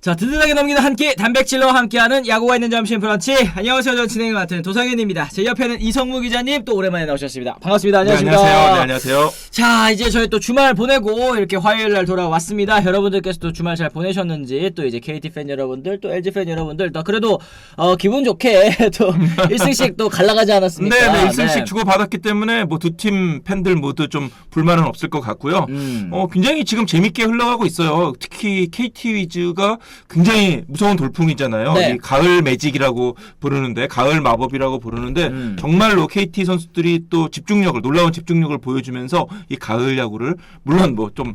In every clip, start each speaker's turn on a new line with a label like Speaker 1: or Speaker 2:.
Speaker 1: 자, 든든하게 넘기는 한 끼 단백질로 함께하는 야구가 있는 점심 브런치. 안녕하세요. 저 진행을 맡은 도상현입니다. 제 옆에는 이성무 기자님 또 오랜만에 나오셨습니다. 반갑습니다. 안녕하십니까.
Speaker 2: 네, 안녕하세요. 네, 안녕하세요.
Speaker 1: 자, 이제 저희 또 주말 보내고 이렇게 화요일날 돌아왔습니다. 여러분들께서도 주말 잘 보내셨는지, 또 이제 KT 팬 여러분들, 또 LG 팬 여러분들, 또 그래도 기분 좋게 또 1승씩 또 갈라가지 않았습니까?
Speaker 2: 네, 1승씩 주고 받았기 때문에 뭐 두 팀 팬들 모두 좀 불만은 없을 것 같고요. 굉장히 지금 재밌게 흘러가고 있어요. 특히 KT 위즈가 굉장히 무서운 돌풍이잖아요.
Speaker 1: 네.
Speaker 2: 이 가을 매직이라고 부르는데, 가을 마법이라고 부르는데 정말로 KT 선수들이 또 놀라운 집중력을 보여주면서 이 가을 야구를 물론 뭐 좀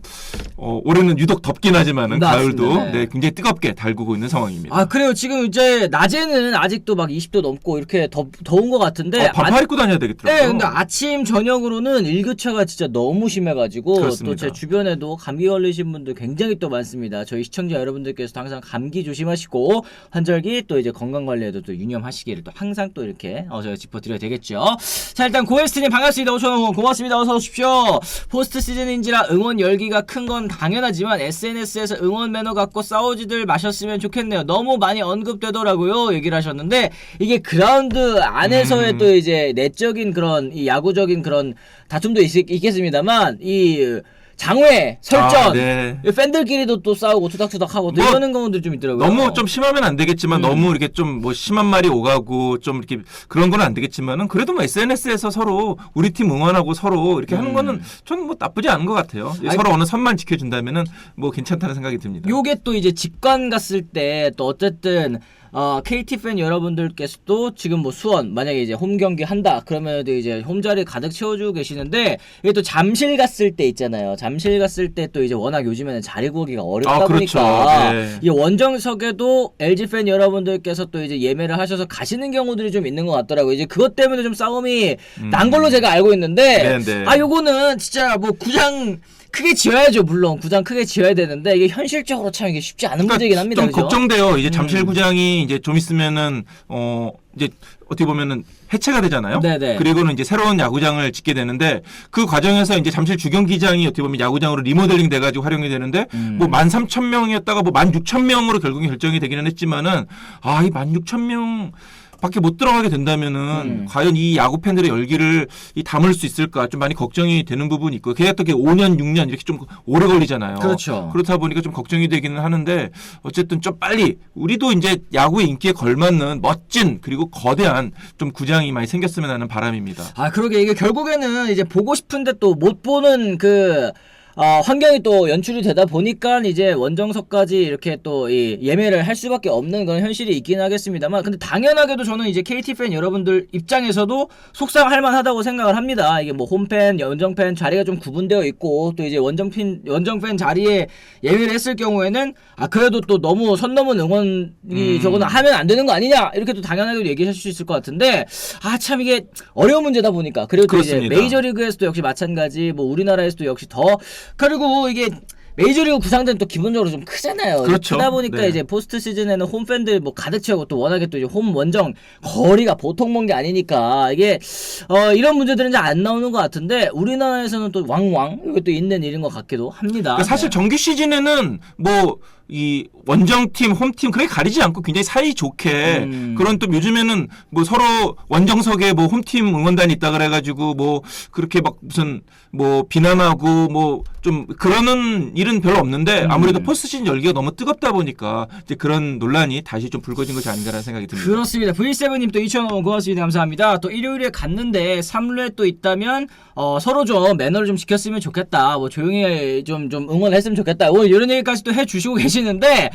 Speaker 2: 올해는 유독 덥긴 하지만은 가을도 네, 굉장히 뜨겁게 달구고 있는 상황입니다.
Speaker 1: 아, 그래요. 지금 이제 낮에는 아직도 막 20도 넘고 이렇게 더운 것 같은데
Speaker 2: 반팔 입고 다녀야 되겠더라고요.
Speaker 1: 네, 근데 아침 저녁으로는 일교차가 진짜 너무 심해가지고 또 제 주변에도 감기 걸리신 분들 굉장히 또 많습니다. 저희 시청자 여러분들께서도 항상 감기 조심하시고 환절기 또 이제 건강 관리에도 또 유념하시기를 또 항상 또 이렇게 저희가 짚어드려야 되겠죠. 자, 일단 고에스트님 반갑습니다. 5,000원 응원 고맙습니다. 어서 오십시오. 포스트 시즌인지라 응원 열기가 큰 건 당연하지만 SNS에서 응원 매너 갖고 싸우지들 마셨으면 좋겠네요. 너무 많이 언급되더라고요. 얘기를 하셨는데 이게 그라운드 안에서의 또 이제 내적인 그런 이 야구적인 그런 다툼도 있겠습니다만 이 장외 설전 팬들끼리도 또 싸우고 투닥투닥하고 또 이러는 경우도 좀 있더라고요.
Speaker 2: 너무 좀 심하면 안 되겠지만 너무 이렇게 좀 뭐 심한 말이 오가고 좀 이렇게 그런 건 안 되겠지만은 그래도 뭐 SNS에서 서로 우리 팀 응원하고 서로 이렇게 하는 거는 전 뭐 나쁘지 않은 것 같아요. 서로 어느 선만 지켜준다면은 뭐 괜찮다는 생각이 듭니다.
Speaker 1: 요게 또 이제 직관 갔을 때 또 어쨌든 KT 팬 여러분들께서도 지금 뭐 수원 만약에 이제 홈 경기 한다 그러면 이제 홈자리 가득 채워주고 계시는데 이게 또 잠실 갔을 때 있잖아요. 잠실 갔을 때 또 이제 워낙 요즘에는 자리 구하기가 어렵다 보니까 이 원정석에도 LG 팬 여러분들께서 또 이제 예매를 하셔서 가시는 경우들이 좀 있는 것 같더라고요. 이제 그것 때문에 좀 싸움이 난 걸로 제가 알고 있는데 요거는 진짜 뭐 구장 크게 지어야죠. 물론 구장 크게 지어야 되는데 이게 현실적으로 참 이게 쉽지 않은 문제이긴 합니다.
Speaker 2: 좀
Speaker 1: 그죠?
Speaker 2: 걱정돼요. 이제 잠실 구장이 이제 좀 있으면은 이제 어떻게 보면은 해체가 되잖아요.
Speaker 1: 네네.
Speaker 2: 그리고는 이제 새로운 야구장을 짓게 되는데 그 과정에서 이제 잠실 주경기장이 어떻게 보면 야구장으로 리모델링 돼가지고 활용이 되는데 뭐 13,000명이었다가 뭐 16,000명으로 결국에 결정이 되기는 했지만은 이 16,000명 밖에 못 들어가게 된다면은 과연 이 야구 팬들의 열기를 담을 수 있을까 좀 많이 걱정이 되는 부분이 있고 걔가 또 5년 6년 이렇게 좀 오래 걸리잖아요.
Speaker 1: 그렇죠.
Speaker 2: 그렇다 보니까 좀 걱정이 되기는 하는데 어쨌든 좀 빨리 우리도 이제 야구의 인기에 걸맞는 멋진 그리고 거대한 좀 구장이 많이 생겼으면 하는 바람입니다.
Speaker 1: 그러게 이게 결국에는 이제 보고 싶은데 또 못 보는 그 환경이 또 연출이 되다 보니까 이제 원정석까지 이렇게 또 이 예매를 할 수밖에 없는 그런 현실이 있긴 하겠습니다만 근데 당연하게도 저는 이제 KT 팬 여러분들 입장에서도 속상할 만하다고 생각을 합니다. 이게 뭐 홈팬, 원정팬 자리가 좀 구분되어 있고 또 이제 원정팬 자리에 예매를 했을 경우에는 그래도 또 너무 선 넘은 응원이 저거는 하면 안 되는 거 아니냐 이렇게 또 당연하게 얘기할 수 있을 것 같은데 참 이게 어려운 문제다 보니까 그리고 또 이제 메이저리그에서도 역시 마찬가지 뭐 우리나라에서도 역시 더 그리고 이게 메이저리그 구상대는 또 기본적으로 좀 크잖아요.
Speaker 2: 그렇죠.
Speaker 1: 크다 보니까 이제 포스트 시즌에는 홈팬들 뭐 가득 채우고 또 워낙에 또 이제 홈 원정 거리가 보통 먼 게 아니니까 이게 이런 문제들은 이제 안 나오는 것 같은데 우리나라에서는 또 왕왕 이게 또 있는 일인 것 같기도 합니다.
Speaker 2: 그러니까 사실 정규 시즌에는 뭐 이 원정팀, 홈팀 그렇게 가리지 않고 굉장히 사이 좋게 그런 또 요즘에는 뭐 서로 원정석에 뭐 홈팀 응원단이 있다 그래가지고 뭐 그렇게 막 무슨 뭐 비난하고 뭐 좀 그러는 일은 별로 없는데 아무래도 포스트 시즌 열기가 너무 뜨겁다 보니까 이제 그런 논란이 다시 좀 불거진 것이 아닌가라는 생각이 듭니다.
Speaker 1: 그렇습니다. V7님 또 2,000원 고맙습니다. 감사합니다. 또 일요일에 갔는데 3루에 또 있다면 서로 좀 매너를 좀 지켰으면 좋겠다. 뭐 조용히 좀 응원했으면 좋겠다. 오늘 이런 얘기까지 또 해주시고 계시는데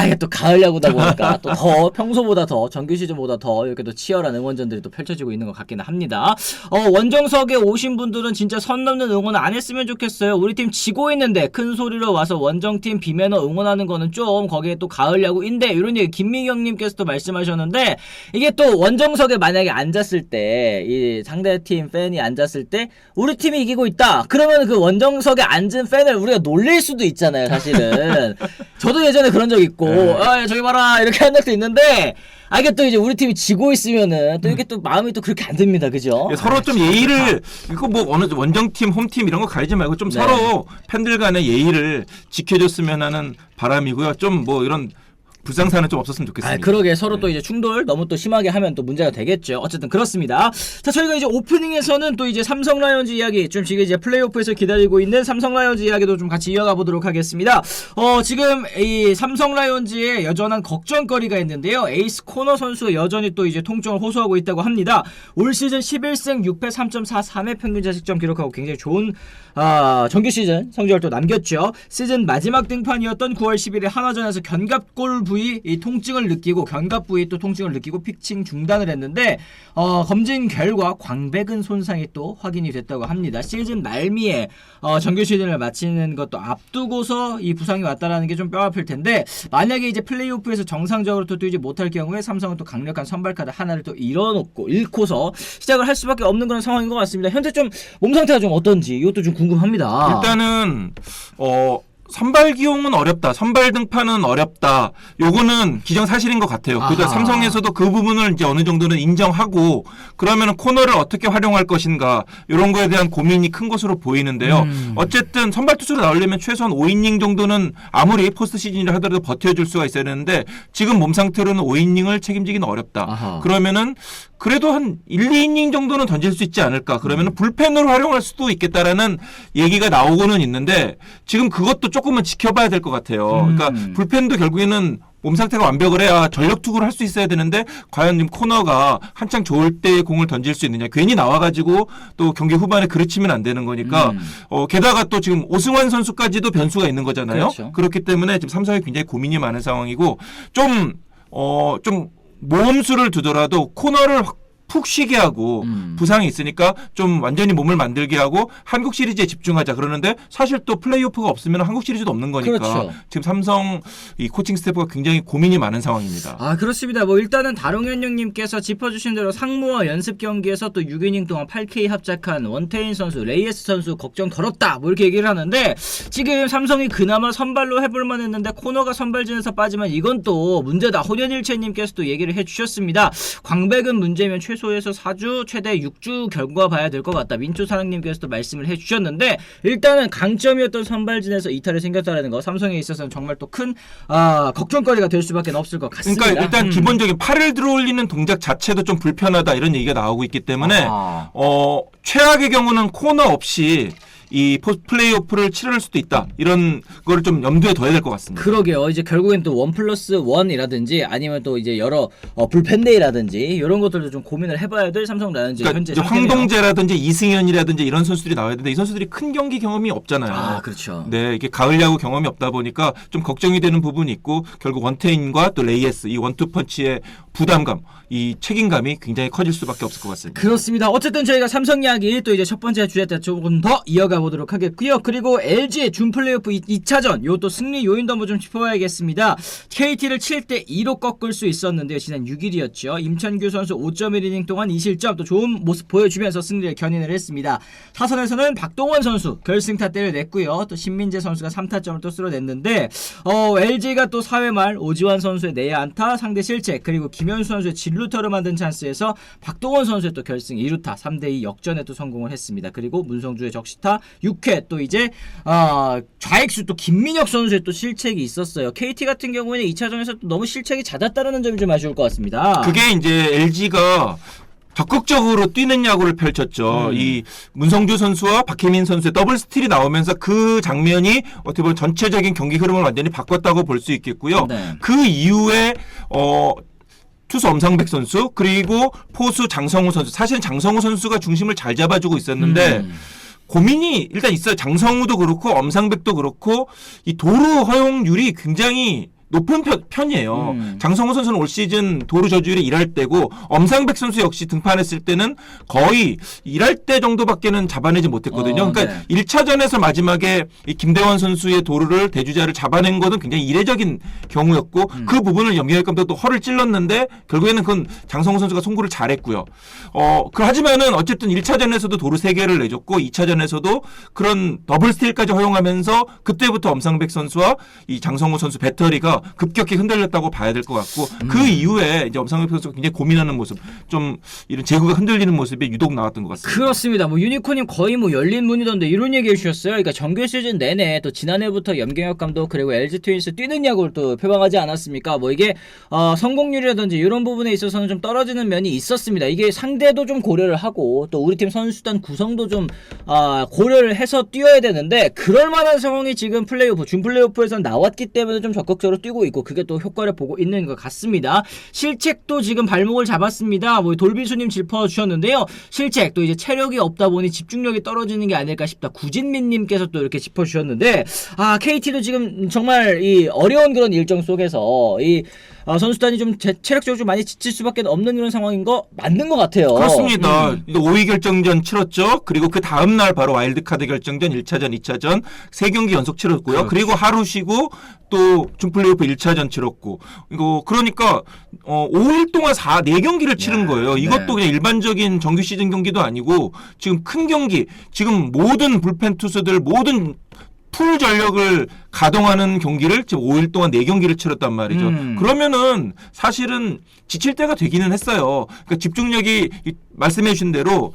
Speaker 1: 이게 또 가을 야구다 보니까 또 더 평소보다 더 정규 시즌보다 더 이렇게 또 치열한 응원전들이 또 펼쳐지고 있는 것 같기는 합니다. 원정석에 오신 분들은 진짜 선 넘는 응원 안 했으면 좋겠어요. 우리 팀 지고 있는데 큰 소리로 와서 원정팀 비매너 응원하는 거는 좀 거기에 또 가을 야구인데 이런 얘기 김미경님께서도 말씀하셨는데 이게 또 원정석에 만약에 앉았을 때 이 상대팀 팬이 앉았을 때 우리 팀이 이기고 있다 그러면 그 원정석에 앉은 팬을 우리가 놀릴 수도 있잖아요. 사실은 저도 예전에 그런 적 있고 저기 봐라 이렇게 한 적도 있는데 이게 또 이제 우리 팀이 지고 있으면은 또 이게 또 마음이 또 그렇게 안 듭니다. 그죠?
Speaker 2: 서로 좀 예의를 이거 뭐 어느 원정팀, 홈팀 이런 거 가리지 말고 좀 서로 팬들 간의 예의를 지켜줬으면 하는 바람이고요. 좀 뭐 이런 불상사는 좀 없었으면 좋겠습니다.
Speaker 1: 그러게 서로 또 이제 충돌 너무 또 심하게 하면 또 문제가 되겠죠. 어쨌든 그렇습니다. 자, 저희가 이제 오프닝에서는 또 이제 삼성 라이온즈 이야기 좀 지금 이제 플레이오프에서 기다리고 있는 삼성 라이온즈 이야기도 좀 같이 이어가 보도록 하겠습니다. 지금 이 삼성 라이온즈에 여전한 걱정거리가 있는데요. 에이스 코너 선수가 여전히 또 이제 통증을 호소하고 있다고 합니다. 올 시즌 11승 6패 3.43의 평균 자책점 기록하고 굉장히 좋은 정규 시즌 성적을 또 남겼죠. 시즌 마지막 등판이었던 9월 10일에 한화전에서 견갑골 부위 이 통증을 느끼고 견갑 부위 또 통증을 느끼고 피칭 중단을 했는데 검진 결과 광배근 손상이 또 확인이 됐다고 합니다. 시즌 말미에 정규 시즌을 마치는 것도 앞두고서 이 부상이 왔다라는 게 좀 뼈아플 텐데 만약에 이제 플레이오프에서 정상적으로 또 뛰지 못할 경우에 삼성은 또 강력한 선발 카드 하나를 또 잃고서 시작을 할 수밖에 없는 그런 상황인 것 같습니다. 현재 좀 몸 상태가 좀 어떤지 이것도 좀 궁금합니다.
Speaker 2: 일단은 선발 기용은 어렵다. 선발 등판은 어렵다. 요거는 기정사실인 것 같아요. 그러다 삼성에서도 그 부분을 이제 어느 정도는 인정하고 그러면 코너를 어떻게 활용할 것인가 이런 거에 대한 고민이 큰 것으로 보이는데요. 어쨌든 선발 투수로 나오려면 최소한 5이닝 정도는 아무리 포스트 시즌이라 하더라도 버텨줄 수가 있어야 되는데 지금 몸 상태로는 5이닝을 책임지기는 어렵다. 그러면은 그래도 한 1, 2이닝 정도는 던질 수 있지 않을까. 그러면은 불펜으로 활용할 수도 있겠다라는 얘기가 나오고는 있는데 지금 그것도 조금은 지켜봐야 될 것 같아요. 그러니까 불펜도 결국에는 몸 상태가 완벽을 해야 전력 투구를 할 수 있어야 되는데 과연 지금 코너가 한창 좋을 때 공을 던질 수 있느냐. 괜히 나와가지고 또 경기 후반에 그르치면 안 되는 거니까 게다가 또 지금 오승환 선수까지도 변수가 있는 거잖아요.
Speaker 1: 그렇죠.
Speaker 2: 그렇기 때문에 지금 삼성이 굉장히 고민이 많은 상황이고 좀 모험수를 두더라도 코너를 푹 쉬게 하고 부상이 있으니까 좀 완전히 몸을 만들게 하고 한국 시리즈에 집중하자 그러는데 사실 또 플레이오프가 없으면 한국 시리즈도 없는 거니까
Speaker 1: 그렇죠.
Speaker 2: 지금 삼성 이 코칭 스태프가 굉장히 고민이 많은 상황입니다.
Speaker 1: 그렇습니다. 뭐 일단은 다롱현 형님께서 짚어주신 대로 상무와 연습 경기에서 또 6이닝 동안 8K 합작한 원태인 선수, 레이에스 선수 걱정 덜었다 뭐 이렇게 얘기를 하는데 지금 삼성이 그나마 선발로 해볼만 했는데 코너가 선발진에서 빠지면 이건 또 문제다. 호년일체님께서 또 얘기를 해주셨습니다. 광배근 문제면 최소에서 4주 최대 6주 결과 봐야 될 것 같다. 민초사랑님께서도 말씀을 해주셨는데 일단은 강점이었던 선발진에서 이탈이 생겼다는 거 삼성에 있어서는 정말 또 큰 걱정거리가 될 수밖에 없을 것 같습니다.
Speaker 2: 그러니까 일단 기본적인 팔을 들어올리는 동작 자체도 좀 불편하다 이런 얘기가 나오고 있기 때문에 최악의 경우는 코너 없이 이 플레이오프를 치를 수도 있다. 이런 거를 좀 염두에 둬야 될 것 같습니다.
Speaker 1: 그러게요. 이제 결국엔 또 1+1이라든지 아니면 또 이제 여러 불펜데이라든지 이런 것들도 좀 고민을 해봐야 될 삼성 라이온즈
Speaker 2: 그러니까
Speaker 1: 현재
Speaker 2: 이제 황동재라든지 이승현이라든지 이런 선수들이 나와야 되는데 이 선수들이 큰 경기 경험이 없잖아요.
Speaker 1: 그렇죠.
Speaker 2: 네, 이게 가을 야구 경험이 없다 보니까 좀 걱정이 되는 부분이 있고 결국 원태인과 또 레이에스 이 원투펀치의 부담감, 이 책임감이 굉장히 커질 수밖에 없을 것 같습니다.
Speaker 1: 그렇습니다. 어쨌든 저희가 삼성 이야기 또 이제 첫 번째 주제 때 조금 더 이어가 보도록 하겠고요. 그리고 LG의 준 플레이오프 2차전 요또 승리 요인도 한번 좀 짚어봐야겠습니다. KT를 7대2로 꺾을 수 있었는데요. 지난 6일이었죠. 임찬규 선수 5.1이닝 동안 2실점 또 좋은 모습 보여주면서 승리를 견인을 했습니다. 타선에서는 박동원 선수 결승타대를 냈고요. 또 신민재 선수가 3타점을 또 쓸어냈는데 LG가 또 4회 말 오지환 선수의 내야 안타 상대 실책 그리고 김현수 선수의 진루타로 만든 찬스에서 박동원 선수의 또 결승 2루타 3대2 역전에 또 성공을 했습니다. 그리고 문성주의 적시타 6회 또 이제 좌익수 또 김민혁 선수의 또 실책이 있었어요. KT 같은 경우에는 2차전에서 또 너무 실책이 잦았다는 점이 좀 아쉬울 것 같습니다.
Speaker 2: 그게 이제 LG가 적극적으로 뛰는 야구를 펼쳤죠. 이 문성주 선수와 박혜민 선수의 더블 스틸이 나오면서 그 장면이 어떻게 보면 전체적인 경기 흐름을 완전히 바꿨다고 볼 수 있겠고요.
Speaker 1: 네.
Speaker 2: 그 이후에 투수 엄상백 선수 그리고 포수 장성우 선수 사실은 장성우 선수가 중심을 잘 잡아주고 있었는데 고민이 일단 있어요. 장성우도 그렇고 엄상백도 그렇고 이 도루 허용률이 굉장히 높은 편이에요. 장성호 선수는 올 시즌 도루 저주율이 1할 때고 엄상백 선수 역시 등판했을 때는 거의 1할 때 정도밖에는 잡아내지 못했거든요. 그러니까
Speaker 1: 네.
Speaker 2: 1차전에서 마지막에 이 김대원 선수의 도루를 대주자를 잡아낸 것은 굉장히 이례적인 경우였고 그 부분을 염기열 감독도 허를 찔렀는데 결국에는 그건 장성호 선수가 송구를 잘했고요. 하지만은 어쨌든 1차전에서도 도루 3개를 내줬고 2차전에서도 그런 더블 스틸까지 허용하면서 그때부터 엄상백 선수와 이 장성호 선수 배터리가 면에서 급격히 흔들렸다고 봐야 될 것 같고 그 이후에 이제 엄상혁 선수가 굉장히 고민하는 모습, 좀 이런 제구가 흔들리는 모습이 유독 나왔던 것 같습니다.
Speaker 1: 그렇습니다. 뭐 유니콘님 거의 뭐 열린 문이던데 이런 얘기 해주셨어요. 그러니까 정규 시즌 내내 또 지난해부터 염경엽 감독 그리고 LG 트윈스 뛰는 야구를 또 표방하지 않았습니까? 뭐 이게 성공률이라든지 이런 부분에 있어서는 좀 떨어지는 면이 있었습니다. 이게 상대도 좀 고려를 하고 또 우리 팀 선수단 구성도 좀 고려를 해서 뛰어야 되는데 그럴 만한 상황이 지금 플레이오프, 준 플레이오프에서 나왔기 때문에 좀 적극적으로 뛰고 있고 그게 또 효과를 보고 있는 것 같습니다. 실책도 지금 발목을 잡았습니다. 뭐 돌비수님 짚어주셨는데요. 실책 또 이제 체력이 없다 보니 집중력이 떨어지는 게 아닐까 싶다. 구진민님께서 또 이렇게 짚어주셨는데 KT도 지금 정말 이 어려운 그런 일정 속에서 이 선수단이 좀 체력적으로 좀 많이 지칠 수밖에 없는 이런 상황인 거 맞는 것 같아요.
Speaker 2: 그렇습니다. 5위 결정전 치렀죠. 그리고 그 다음 날 바로 와일드카드 결정전 1차전, 2차전 3경기 연속 치렀고요.
Speaker 1: 그렇죠.
Speaker 2: 그리고 하루 쉬고 또 준플레이오프 1차전 치렀고 이거 그러니까 5일 동안 4경기를 치른 거예요. 이것도 그냥 일반적인 정규 시즌 경기도 아니고 지금 큰 경기, 지금 모든 불펜 투수들 모든 풀 전력을 가동하는 경기를 지금 5일 동안 4경기를 치렀단 말이죠. 그러면은 사실은 지칠 때가 되기는 했어요. 그러니까 집중력이 말씀해 주신 대로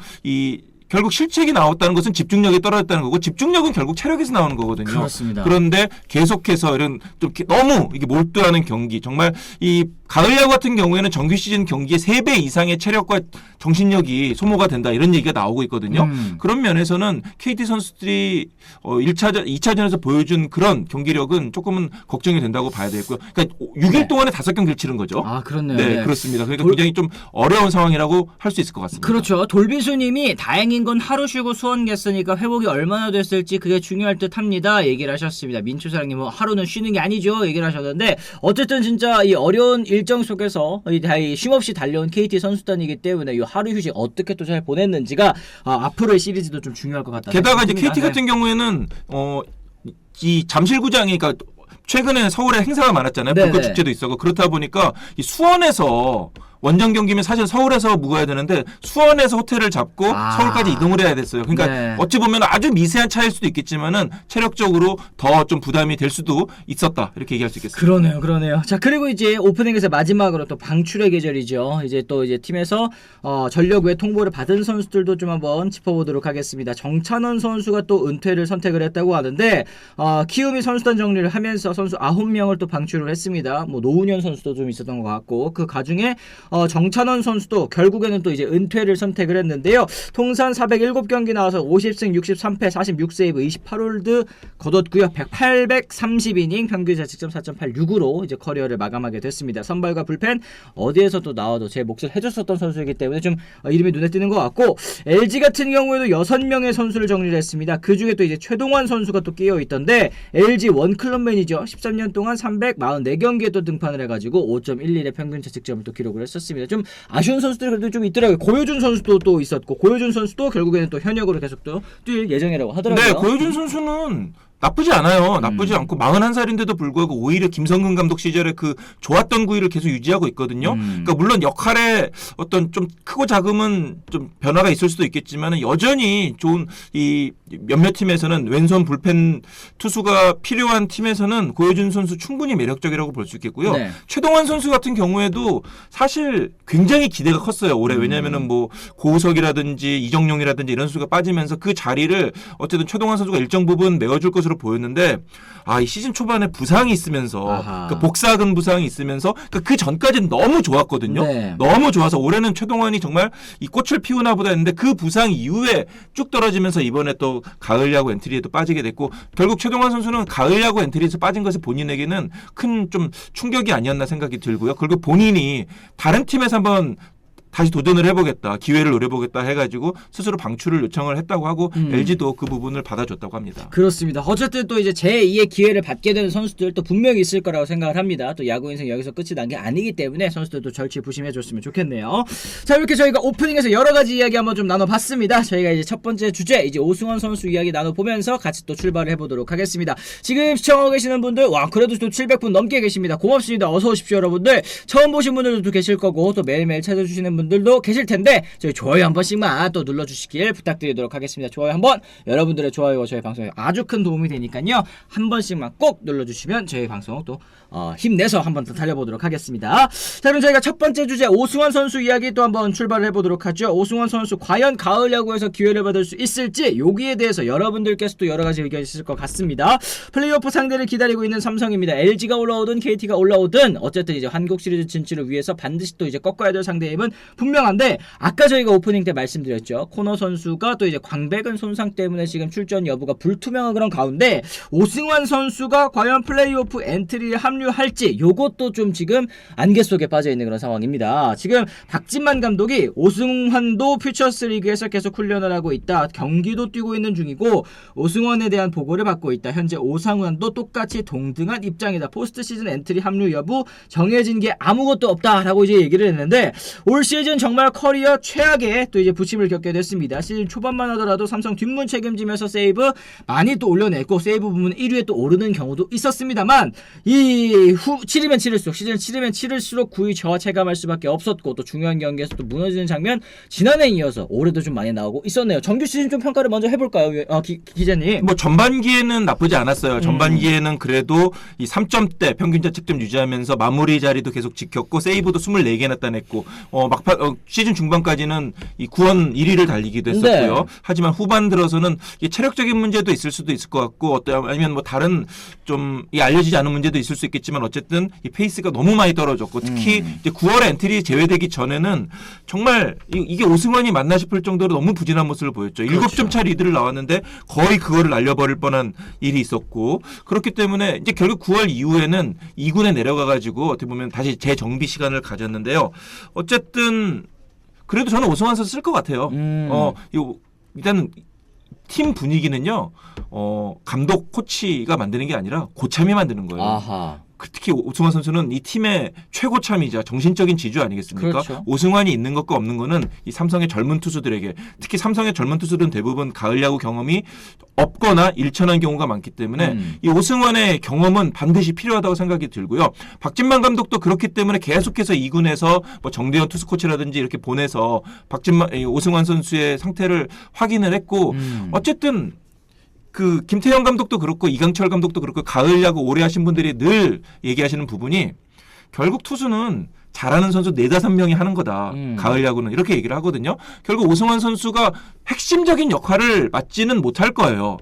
Speaker 2: 결국 실책이 나왔다는 것은 집중력이 떨어졌다는 거고 집중력은 결국 체력에서 나오는 거거든요.
Speaker 1: 그렇습니다.
Speaker 2: 그런데 계속해서 이런 좀 너무 이게 몰두하는 경기, 정말 이 가을 야구 같은 경우에는 정규 시즌 경기의 3배 이상의 체력과 정신력이 소모가 된다 이런 얘기가 나오고 있거든요. 그런 면에서는 KT 선수들이 1차전, 2차전에서 보여준 그런 경기력은 조금은 걱정이 된다고 봐야 되겠고요. 그러니까 6일 동안에 5경기를 치른 거죠.
Speaker 1: 아, 그렇네요.
Speaker 2: 네, 그렇습니다. 그러니까 굉장히 좀 어려운 상황이라고 할 수 있을 것 같습니다.
Speaker 1: 그렇죠. 돌비수님이 다행인 건 하루 쉬고 수원 갔으니까 회복이 얼마나 됐을지 그게 중요할 듯 합니다. 얘기를 하셨습니다. 민초사랑님 뭐 하루는 쉬는 게 아니죠. 얘기를 하셨는데 어쨌든 진짜 이 어려운 일정 속에서 쉼없이 달려온 KT 선수단이기 때문에 이 하루 휴식 어떻게 또 잘 보냈는지가 앞으로의 시리즈도 좀 중요할 것 같다.
Speaker 2: 게다가 이제 KT 같은 경우에는 이 잠실구장이 그러니까 최근에 서울에 행사가 많았잖아요. 불꽃 축제도 있었고 그렇다 보니까 이 수원에서 원정 경기면 사실 서울에서 묵어야 되는데 수원에서 호텔을 잡고 서울까지 이동을 해야 됐어요. 그러니까 어찌 보면 아주 미세한 차이일 수도 있겠지만은 체력적으로 더 좀 부담이 될 수도 있었다 이렇게 얘기할 수 있겠습니다.
Speaker 1: 그러네요. 자, 그리고 이제 오프닝에서 마지막으로 또 방출의 계절이죠. 이제 팀에서 전력 외 통보를 받은 선수들도 좀 한번 짚어보도록 하겠습니다. 정찬원 선수가 또 은퇴를 선택을 했다고 하는데 키움이 선수단 정리를 하면서 선수 9명을 또 방출을 했습니다. 뭐 노은현 선수도 좀 있었던 것 같고 그 가중에 정찬원 선수도 결국에는 또 이제 은퇴를 선택을 했는데요. 통산 407경기 나와서 50승 63패 46세이브 28홀드 거뒀고요. 830이닝 평균 자책점 4.86으로 이제 커리어를 마감하게 됐습니다. 선발과 불펜 어디에서 또 나와도 제 몫을 해줬었던 선수이기 때문에 좀 이름이 눈에 띄는 것 같고 LG 같은 경우에도 6명의 선수를 정리를 했습니다. 그 중에 또 이제 최동환 선수가 또 끼어 있던데 LG 원클럽맨이죠. 13년 동안 344경기에 또 등판을 해가지고 5.11의 평균 자책점을 또 기록을 했었습니다. 좀 아쉬운 선수들이 그래도 좀 있더라고요. 고효준 선수도 또 있었고 고효준 선수도 결국에는 또 현역으로 계속 또 뛸 예정이라고 하더라고요.
Speaker 2: 네, 고효준 선수는 나쁘지 않아요. 나쁘지 않고 41살인데도 불구하고 오히려 김성근 감독 시절에 그 좋았던 구위를 계속 유지하고 있거든요. 그러니까 물론 역할에 어떤 좀 크고 작음은 좀 변화가 있을 수도 있겠지만 여전히 좋은 이 몇몇 팀에서는 왼손 불펜 투수가 필요한 팀에서는 고효준 선수 충분히 매력적이라고 볼 수 있겠고요.
Speaker 1: 네.
Speaker 2: 최동환 선수 같은 경우에도 사실 굉장히 기대가 컸어요. 올해 왜냐하면은 뭐 고우석이라든지 이정용이라든지 이런 선수가 빠지면서 그 자리를 어쨌든 최동환 선수가 일정 부분 메워줄 것으로 보였는데 이 시즌 초반에 부상이 있으면서 그러니까 복사근 부상이 있으면서 그러니까 그 전까지는 너무 좋았거든요.
Speaker 1: 네.
Speaker 2: 너무 좋아서 올해는 최동환이 정말 이 꽃을 피우나 보다 했는데 그 부상 이후에 쭉 떨어지면서 이번에 또 가을 야구 엔트리에도 빠지게 됐고 결국 최동환 선수는 가을 야구 엔트리에서 빠진 것이 본인에게는 큰 좀 충격이 아니었나 생각이 들고요. 그리고 본인이 다른 팀에서 한번 다시 도전을 해보겠다, 기회를 노려보겠다 해가지고 스스로 방출을 요청을 했다고 하고 LG도 그 부분을 받아줬다고 합니다.
Speaker 1: 그렇습니다. 어쨌든 또 이제 제2의 기회를 받게 되는 선수들 또 분명히 있을 거라고 생각을 합니다. 또 야구 인생 여기서 끝이 난 게 아니기 때문에 선수들도 절치부심해줬으면 좋겠네요. 자, 이렇게 저희가 오프닝에서 여러 가지 이야기 한번 좀 나눠봤습니다. 저희가 이제 첫 번째 주제 이제 오승환 선수 이야기 나눠보면서 같이 또 출발을 해보도록 하겠습니다. 지금 시청하고 계시는 분들 그래도 또 700분 넘게 계십니다. 고맙습니다. 어서 오십시오, 여러분들. 처음 보신 분들도 계실 거고 또 매일매일 찾아주시는 분들 분들도 계실 텐데 저희 좋아요 한 번씩만 또 눌러주시길 부탁드리도록 하겠습니다. 좋아요 한번 여러분들의 좋아요가 저희 방송에 아주 큰 도움이 되니까요. 한 번씩만 꼭 눌러주시면 저희 방송 또 힘내서 한 번 더 달려보도록 하겠습니다. 자, 그럼 저희가 첫 번째 주제 오승환 선수 이야기 또 한번 출발을 해보도록 하죠. 오승환 선수 과연 가을 야구에서 기회를 받을 수 있을지 여기에 대해서 여러분들께서도 여러 가지 의견이 있을 것 같습니다. 플레이오프 상대를 기다리고 있는 삼성입니다. LG가 올라오든 KT가 올라오든 어쨌든 이제 한국 시리즈 진출을 위해서 반드시 또 이제 꺾어야 될 상대임은 분명한데 아까 저희가 오프닝 때 말씀드렸죠. 코너 선수가 또 이제 광배근 손상 때문에 지금 출전 여부가 불투명한 그런 가운데 오승환 선수가 과연 플레이오프 엔트리에 합류할지 요것도 좀 지금 안개 속에 빠져 있는 그런 상황입니다. 지금 박진만 감독이 오승환도 퓨처스 리그에서 계속 훈련을 하고 있다. 경기도 뛰고 있는 중이고 오승환에 대한 보고를 받고 있다. 현재 오승환도 똑같이 동등한 입장이다. 포스트 시즌 엔트리 합류 여부 정해진 게 아무것도 없다라고 이제 얘기를 했는데 올 시즌 정말 커리어 최악의 또 이제 부침을 겪게 됐습니다. 시즌 초반만 하더라도 삼성 뒷문 책임지면서 세이브 많이 또 올려냈고 세이브 부분 1위에 또 오르는 경우도 있었습니다만 이 치르면 치를수록 시즌 치르면 치를수록 9위 저하 체감할 수밖에 없었고 또 중요한 경기에서 또 무너지는 장면 지난해에 이어서 올해도 좀 많이 나오고 있었네요. 정규 시즌 좀 평가를 먼저 해볼까요, 기자님?
Speaker 2: 뭐 전반기에는 나쁘지 않았어요. 전반기에는 그래도 이 3점대 평균 자책점 유지하면서 마무리 자리도 계속 지켰고 세이브도 24개나 따냈고 막판 시즌 중반까지는 이 구원 1위를 달리기도 했었고요.
Speaker 1: 네.
Speaker 2: 하지만 후반 들어서는 이 체력적인 문제도 있을 수도 있을 것 같고 아니면 뭐 다른 좀 이 알려지지 않은 문제도 있을 수 있겠지만 어쨌든 이 페이스가 너무 많이 떨어졌고 특히 이제 9월에 엔트리 제외되기 전에는 정말 이게 오승환이 맞나 싶을 정도로 너무 부진한 모습을 보였죠.
Speaker 1: 그렇죠.
Speaker 2: 7점 차 리드를 나왔는데 거의 그거를 날려버릴 뻔한 일이 있었고 그렇기 때문에 이제 결국 9월 이후에는 2군에 내려가가지고 어떻게 보면 다시 재정비 시간을 가졌는데요. 어쨌든 그래도 저는 오승환 선수 쓸 것 같아요. 일단은 팀 분위기는요. 감독 코치가 만드는 게 아니라 고참이 만드는 거예요.
Speaker 1: 아하.
Speaker 2: 특히 오승환 선수는 이 팀의 최고참이자 정신적인 지주 아니겠습니까?
Speaker 1: 그렇죠.
Speaker 2: 오승환이 있는 것과 없는 거는 이 삼성의 젊은 투수들에게 특히 삼성의 젊은 투수들은 대부분 가을 야구 경험이 없거나 일천한 경우가 많기 때문에 이 오승환의 경험은 반드시 필요하다고 생각이 들고요. 박진만 감독도 그렇기 때문에 계속해서 2군에서 뭐 정대현 투수 코치라든지 이렇게 보내서 오승환 선수의 상태를 확인을 했고 어쨌든 그 김태형 감독도 그렇고 이강철 감독도 그렇고 가을 야구 오래 하신 분들이 늘 얘기하시는 부분이 결국 투수는 잘하는 선수 4-5명이 하는 거다. 가을 야구는 이렇게 얘기를 하거든요. 결국 오승환 선수가 핵심적인 역할을 맡지는 못할 거예요.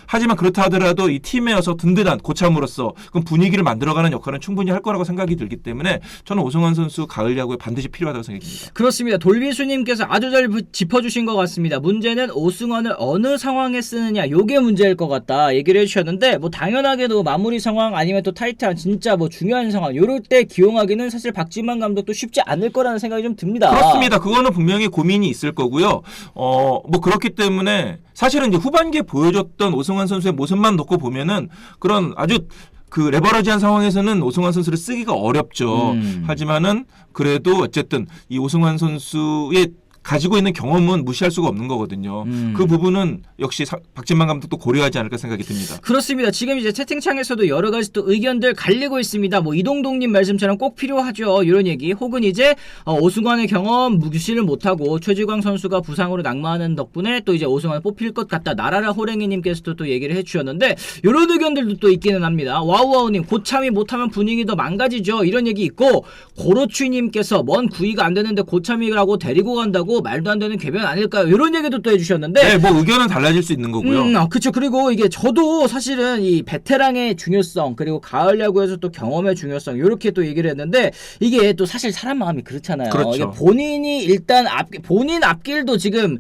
Speaker 2: 하지만 그렇다 하더라도 이 팀에서 든든한 고참으로서 그럼 분위기를 만들어가는 역할은 충분히 할 거라고 생각이 들기 때문에 저는 오승환 선수 가을 야구에 반드시 필요하다고 생각이 듭니다.
Speaker 1: 그렇습니다. 돌비수님께서 아주 잘 짚어주신 것 같습니다. 문제는 오승환을 어느 상황에 쓰느냐 요게 문제일 것 같다 얘기를 해주셨는데 뭐 당연하게도 마무리 상황 아니면 또 타이트한 진짜 뭐 중요한 상황 요럴 때 기용하기는 사실 박진만 감독도 쉽지 않을 거라는 생각이 좀 듭니다.
Speaker 2: 그렇습니다. 그거는 분명히 고민이 있을 거고요. 뭐 그렇기 때문에 사실은 이제 후반기에 보여줬던 오승환 선수의 모습만 놓고 보면은 그런 아주 그 레버러지한 상황에서는 오승환 선수를 쓰기가 어렵죠. 하지만은 그래도 어쨌든 이 오승환 선수의 가지고 있는 경험은 무시할 수가 없는 거거든요. 그 부분은 역시 박진만 감독도 고려하지 않을까 생각이 듭니다.
Speaker 1: 그렇습니다. 지금 이제 채팅창에서도 여러 가지 또 의견들 갈리고 있습니다. 뭐 이동동님 말씀처럼 꼭 필요하죠. 이런 얘기. 혹은 이제 오승환의 경험 무시를 못하고 최지광 선수가 부상으로 낙마하는 덕분에 또 이제 오승환을 뽑힐 것 같다. 나라라 호랭이님께서도 또 얘기를 해주셨는데 이런 의견들도 또 있기는 합니다. 와우와우님 고참이 못하면 분위기 더 망가지죠. 이런 얘기 있고 고로취님께서 먼 구위가 안 되는데 고참이라고 데리고 간다고 말도 안 되는 궤변 아닐까요? 이런 얘기도 또 해주셨는데
Speaker 2: 네, 뭐 의견은 달라질 수 있는 거고요.
Speaker 1: 그렇죠. 그리고 이게 저도 사실은 이 베테랑의 중요성 그리고 가을 야구에서 또 경험의 중요성 이렇게 또 얘기를 했는데 이게 또 사실 사람 마음이 그렇잖아요.
Speaker 2: 그렇죠.
Speaker 1: 이게 본인이 일단 본인 앞길도 지금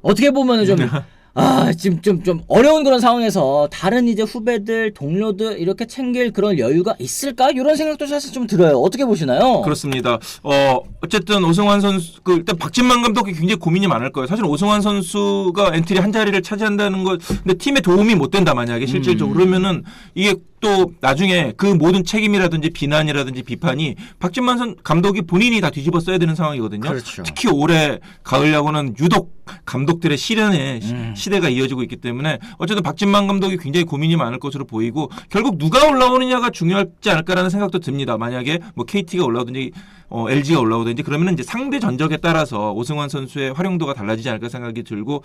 Speaker 1: 어떻게 보면은 좀 지금 좀 어려운 그런 상황에서 다른 이제 후배들, 동료들 이렇게 챙길 그런 여유가 있을까? 이런 생각도 사실 좀 들어요. 어떻게 보시나요?
Speaker 2: 그렇습니다. 어쨌든 오승환 선수, 일단 박진만 감독이 굉장히 고민이 많을 거예요. 사실 오승환 선수가 엔트리 한 자리를 차지한다는 것, 근데 팀에 도움이 못 된다 만약에 실질적으로 그러면은 이게 또 나중에 그 모든 책임이라든지 비난이라든지 비판이 박진만 감독이 본인이 다 뒤집어 써야 되는 상황이거든요.
Speaker 1: 그렇죠.
Speaker 2: 특히 올해 가을 야구는 유독 감독들의 시련의 시대가 이어지고 있기 때문에 어쨌든 박진만 감독이 굉장히 고민이 많을 것으로 보이고 결국 누가 올라오느냐가 중요하지 않을까라는 생각도 듭니다. 만약에 뭐 KT가 올라오든지 LG가 올라오든지 그러면 이제 상대 전적에 따라서 오승환 선수의 활용도가 달라지지 않을까 생각이 들고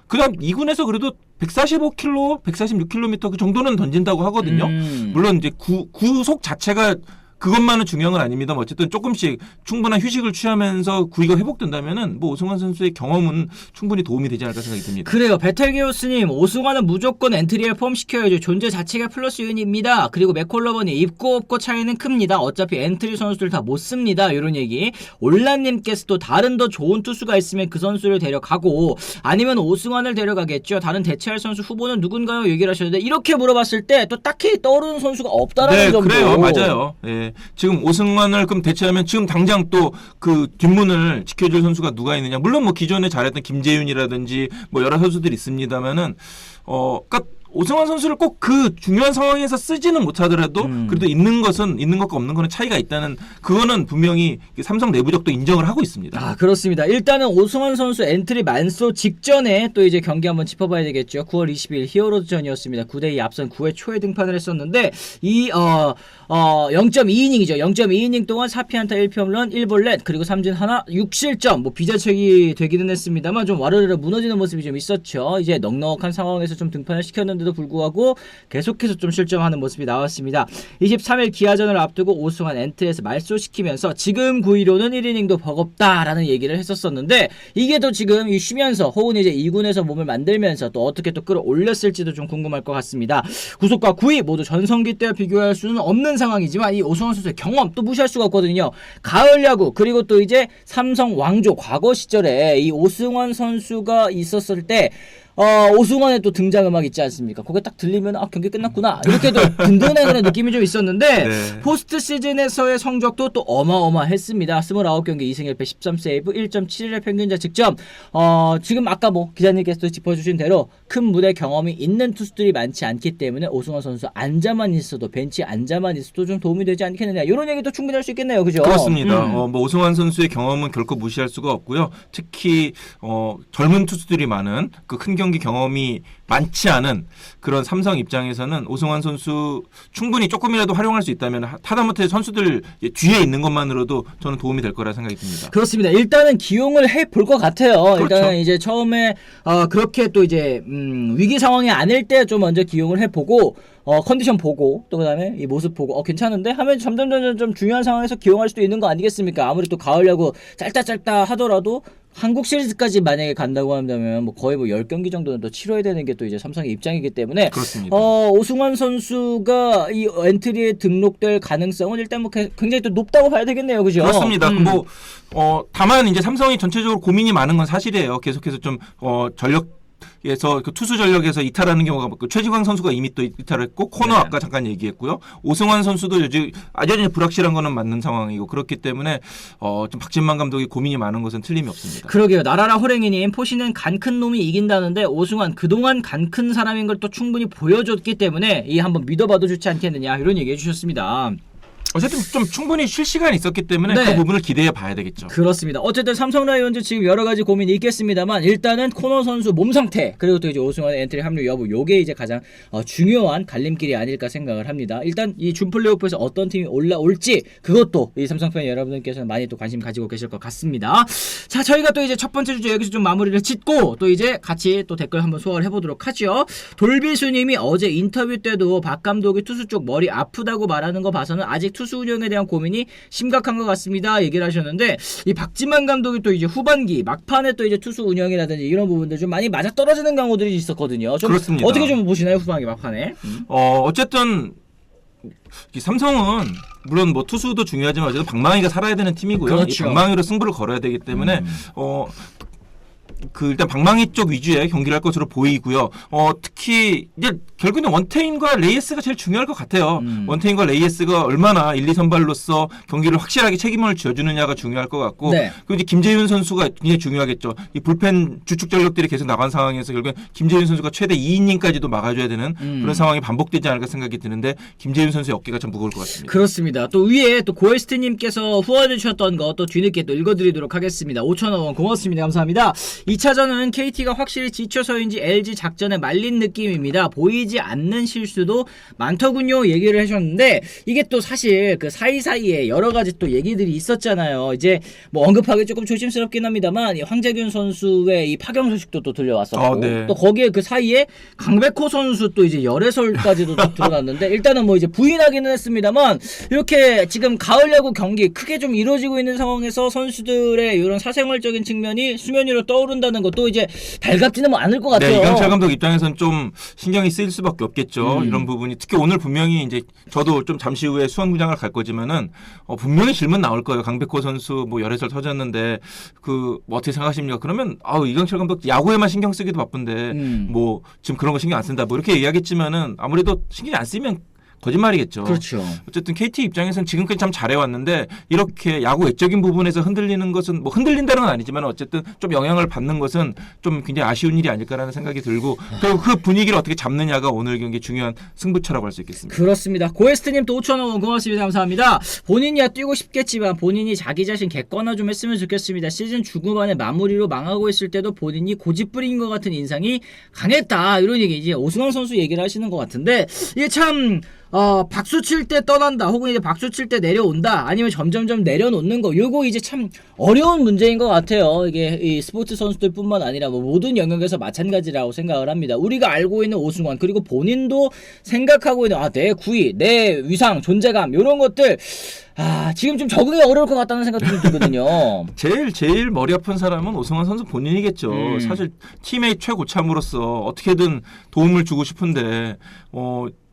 Speaker 2: 그다음 2군에서 그래도 145km, 146km 그 정도는 던진다고 하거든요. 물론 이제 구속 자체가 그것만은 중요한 건 아닙니다만 어쨌든 조금씩 충분한 휴식을 취하면서 구위가 회복된다면은 뭐 오승환 선수의 경험은 충분히 도움이 되지 않을까 생각이 듭니다.
Speaker 1: 그래요. 베텔게우스님 오승환은 무조건 엔트리에 포함시켜야죠. 존재 자체가 플러스 요인입니다. 그리고 맥콜러버니 입고 없고 차이는 큽니다. 어차피 엔트리 선수들 다 못 씁니다. 이런 얘기. 올란님께서도 다른 더 좋은 투수가 있으면 그 선수를 데려가고 아니면 오승환을 데려가겠죠. 다른 대체할 선수 후보는 누군가요? 얘기를 하셨는데 이렇게 물어봤을 때 또 딱히 떠오르는 선수가 없다라는 점도.
Speaker 2: 그래요. 맞아요. 예. 지금 오승환을 그럼 대체하면 지금 당장 또 그 뒷문을 지켜줄 선수가 누가 있느냐. 물론 뭐 기존에 잘했던 김재윤이라든지 뭐 여러 선수들이 있습니다만은 그러니까 오승환 선수를 꼭 그 중요한 상황에서 쓰지는 못하더라도 그래도 있는 것은 있는 것과 없는 거는 차이가 있다는 그거는 분명히 삼성 내부적도 인정을 하고 있습니다.
Speaker 1: 아 그렇습니다. 일단은 오승환 선수 엔트리 만소 직전에 또 이제 경기 한번 짚어봐야 되겠죠. 9월 20일 히어로즈전이었습니다. 9대2 앞선 9회 초에 등판을 했었는데 이 0.2이닝이죠. 0.2이닝 동안 4피안타 1홈런 1볼넷 그리고 삼진 하나 6실점 뭐 비자책이 되기는 했습니다만 좀 와르르 무너지는 모습이 좀 있었죠. 이제 넉넉한 상황에서 좀 등판을 시켰는데도 불구하고 계속해서 좀 실점하는 모습이 나왔습니다. 23일 기아전을 앞두고 오승환 엔트리에서 말소시키면서 지금 9위로는 1이닝도 버겁다라는 얘기를 했었었는데 이게 또 지금 쉬면서 혹은 이제 2군에서 몸을 만들면서 또 어떻게 또 끌어올렸을지도 좀 궁금할 것 같습니다. 구속과 9위 모두 전성기 때와 비교할 수는 없는 상황이지만 이 오승환 선수의 경험 또 무시할 수가 없거든요. 가을 야구 그리고 또 이제 삼성 왕조 과거 시절에 이 오승환 선수가 있었을 때 오승환의 또 등장음악 있지 않습니까? 그게 딱 들리면 경기 끝났구나 이렇게 또 든든한 그런 느낌이 좀 있었는데
Speaker 2: 네.
Speaker 1: 포스트 시즌에서의 성적도 또 어마어마했습니다. 29경기 2승 1패 13세이브 1.71의 평균 자책점. 지금 아까 뭐 기자님께서도 짚어주신 대로 큰 무대 경험이 있는 투수들이 많지 않기 때문에 오승환 선수 앉아만 있어도 벤치 앉아만 있어도 좀 도움이 되지 않겠느냐 이런 얘기도 충분히 할 수 있겠네요. 그죠?
Speaker 2: 그렇습니다. 뭐 오승환 선수의 경험은 결코 무시할 수가 없고요. 특히 젊은 투수들이 많은 그 큰 경기 경험이 많지 않은 그런 삼성 입장에서는 오승환 선수 충분히 조금이라도 활용할 수 있다면 하다못해 선수들 뒤에 있는 것만으로도 저는 도움이 될 거라 생각이 듭니다.
Speaker 1: 그렇습니다. 일단은 기용을 해볼 것 같아요.
Speaker 2: 그렇죠.
Speaker 1: 일단은 이제 처음에 그렇게 또 이제 위기 상황이 아닐 때 좀 먼저 기용을 해보고 컨디션 보고 또 그다음에 이 모습 보고 괜찮은데 하면 점점 좀 중요한 상황에서 기용할 수도 있는 거 아니겠습니까? 아무리 또 가을 야구 짧다 하더라도 한국 시리즈까지 만약에 간다고 한다면 뭐 거의 뭐 10경기 정도는 또 치러야 되는 게 또 이제 삼성의 입장이기 때문에
Speaker 2: 그렇습니다.
Speaker 1: 오승환 선수가 이 엔트리에 등록될 가능성은 일단 뭐 굉장히 또 높다고 봐야 되겠네요. 그죠?
Speaker 2: 그렇습니다. 뭐 다만 이제 삼성이 전체적으로 고민이 많은 건 사실이에요. 계속해서 좀 전력에서 그 투수 전력에서 이탈하는 경우가 많고 최지광 선수가 이미 또 이탈했고 코너
Speaker 1: 네.
Speaker 2: 아까 잠깐 얘기했고요. 오승환 선수도 요즘 여전히 불확실한 거는 맞는 상황이고 그렇기 때문에 좀 박진만 감독이 고민이 많은 것은 틀림이 없습니다.
Speaker 1: 그러게요. 나라라 호랭이님 포시는 간 큰 놈이 이긴다는데 오승환 그동안 간 큰 사람인 걸 또 충분히 보여줬기 때문에 이 한번 믿어봐도 좋지 않겠느냐 이런 얘기해 주셨습니다.
Speaker 2: 어쨌든 좀 충분히 쉴 시간이 있었기 때문에
Speaker 1: 네.
Speaker 2: 그 부분을 기대해 봐야 되겠죠.
Speaker 1: 그렇습니다. 어쨌든 삼성 라이온즈 지금 여러 가지 고민이 있겠습니다만 일단은 코너 선수 몸 상태 그리고 또 이제 오승환 엔트리 합류 여부 요게 이제 가장 중요한 갈림길이 아닐까 생각을 합니다. 일단 이 준 플레이오프에서 어떤 팀이 올라올지 그것도 이 삼성 팬 여러분들께서는 많이 또 관심 가지고 계실 것 같습니다. 자, 저희가 또 이제 첫 번째 주제 여기서 좀 마무리를 짓고 또 이제 같이 또 댓글 한번 소화를 해보도록 하죠. 돌비수님이 어제 인터뷰 때도 박 감독이 투수 쪽 머리 아프다고 말하는 거 봐서는 아직 투수 운영에 대한 고민이 심각한 것 같습니다. 얘기를 하셨는데 이 박진만 감독이 또 이제 후반기 막판에 또 이제 투수 운영이라든지 이런 부분들 좀 많이 맞아 떨어지는 경우들이 있었거든요. 좀
Speaker 2: 그렇습니다.
Speaker 1: 어떻게 좀 보시나요 후반기 막판에?
Speaker 2: 어쨌든 이 삼성은 물론 뭐 투수도 중요하지만 어쨌든 방망이가 살아야 되는 팀이고요.
Speaker 1: 그렇죠.
Speaker 2: 이 방망이로 승부를 걸어야 되기 때문에 일단 방망이 쪽 위주의 경기를 할 것으로 보이고요. 특히 이제 결국에는 원태인과 레이에스가 제일 중요할 것 같아요. 원태인과 레이에스가 얼마나 1, 2선발로서 경기를 확실하게 책임을 져주느냐가 중요할 것 같고,
Speaker 1: 네.
Speaker 2: 그리고 이제 김재윤 선수가 굉장히 중요하겠죠. 이 불펜 주축 전력들이 계속 나간 상황에서 결국엔 김재윤 선수가 최대 2이닝까지도 막아줘야 되는 그런 상황이 반복되지 않을까 생각이 드는데, 김재윤 선수의 어깨가 참 무거울 것 같습니다.
Speaker 1: 그렇습니다. 또 위에 또 고에스트님께서 후원해 주셨던 거 또 뒤늦게 또 읽어드리도록 하겠습니다. 5,000원 고맙습니다. 감사합니다. 2차전은 KT가 확실히 지쳐서인지 LG 작전에 말린 느낌입니다. 보이지 않는 실수도 많더군요. 얘기를 하셨는데, 이게 또 사실 그 사이사이에 여러 가지 또 얘기들이 있었잖아요. 이제 뭐 언급하기 조금 조심스럽긴 합니다만, 이 황재균 선수의 이 파경 소식도 또 들려왔었고,
Speaker 2: 네.
Speaker 1: 또 거기에 그 사이에 강백호 선수 또 이제 열애설까지도 또 드러났는데, 일단은 뭐 이제 부인하기는 했습니다만, 이렇게 지금 가을 야구 경기 크게 좀 이루어지고 있는 상황에서 선수들의 이런 사생활적인 측면이 수면 위로 떠오른다는 것도 이제 달갑지는 않을 것 같아요.
Speaker 2: 네, 이강철 감독 입장에서는 좀 신경이 쓰일 수밖에 없겠죠. 이런 부분이 특히 오늘 분명히 이제 저도 좀 잠시 후에 수원구장을 갈 거지만은 분명히 질문 나올 거예요. 강백호 선수 뭐 열애설 터졌는데 뭐 어떻게 생각하십니까? 그러면 이강철 감독 야구에만 신경 쓰기도 바쁜데 뭐 지금 그런 거 신경 안 쓴다 뭐 이렇게 이야기했지만은 아무래도 신경이 안 쓰면 거짓말이겠죠.
Speaker 1: 그렇죠.
Speaker 2: 어쨌든 KT 입장에서는 지금까지 참 잘해왔는데 이렇게 야구 외적인 부분에서 흔들리는 것은 뭐 흔들린다는 건 아니지만 어쨌든 좀 영향을 받는 것은 좀 굉장히 아쉬운 일이 아닐까라는 생각이 들고, 그리고 그 분위기를 어떻게 잡느냐가 오늘 경기 중요한 승부처라고 할 수 있겠습니다.
Speaker 1: 그렇습니다. 고에스트님 또 5,000원 고맙습니다. 감사합니다. 본인이야 뛰고 싶겠지만 본인이 자기 자신 객관화 좀 했으면 좋겠습니다. 시즌 중후반에 마무리로 망하고 있을 때도 본인이 고집부린 것 같은 인상이 강했다. 이런 얘기 이제 오승환 선수 얘기를 하시는 것 같은데, 이게 참 박수 칠 때 떠난다, 혹은 이제 박수 칠 때 내려온다, 아니면 점점점 내려놓는 거, 요거 이제 참 어려운 문제인 것 같아요. 이게 이 스포츠 선수들뿐만 아니라 뭐 모든 영역에서 마찬가지라고 생각을 합니다. 우리가 알고 있는 오승환, 그리고 본인도 생각하고 있는 내 구위, 내 위상, 존재감, 요런 것들 지금 좀 적응이 어려울 것 같다는 생각도 좀 들거든요.
Speaker 2: 제일 머리 아픈 사람은 오승환 선수 본인이겠죠. 사실 팀의 최고참으로서 어떻게든 도움을 주고 싶은데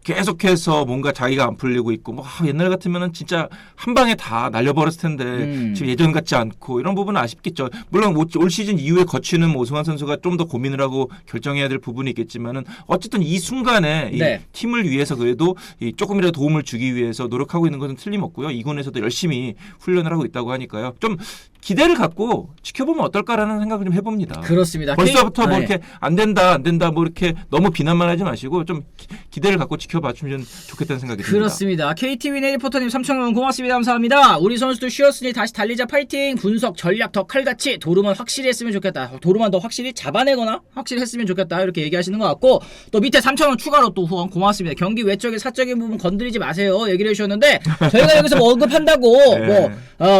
Speaker 2: 계속해서 뭔가 자기가 안 풀리고 있고, 뭐 옛날 같으면은 진짜 한 방에 다 날려버렸을 텐데 지금 예전 같지 않고 이런 부분은 아쉽겠죠. 물론 올 시즌 이후에 거치는 오승환 선수가 좀 더 고민을 하고 결정해야 될 부분이 있겠지만은 어쨌든 이 순간에
Speaker 1: 네.
Speaker 2: 이 팀을 위해서 그래도 조금이라도 도움을 주기 위해서 노력하고 있는 것은 틀림없고요. 이군에서도 열심히 훈련을 하고 있다고 하니까요. 좀 기대를 갖고 지켜보면 어떨까라는 생각을 좀 해봅니다.
Speaker 1: 그렇습니다.
Speaker 2: 벌써부터 뭐 이렇게 안 된다 뭐 이렇게 너무 비난만 하지 마시고 좀 기대를 갖고 지켜봐 주면 좋겠다는 생각이 듭니다.
Speaker 1: 그렇습니다. KT 위네 리포터님 3,000원 고맙습니다. 감사합니다. 우리 선수들 쉬었으니 다시 달리자 파이팅. 분석 전략 더 칼같이 도루만 확실히 했으면 좋겠다. 도루만 더 확실히 잡아내거나 확실히 했으면 좋겠다. 이렇게 얘기하시는 것 같고, 또 밑에 3,000원 추가로 또 후원 고맙습니다. 경기 외적인 사적인 부분 건드리지 마세요. 얘기를 해주셨는데, 저희가 여기서 뭐 언급한다고
Speaker 2: 네.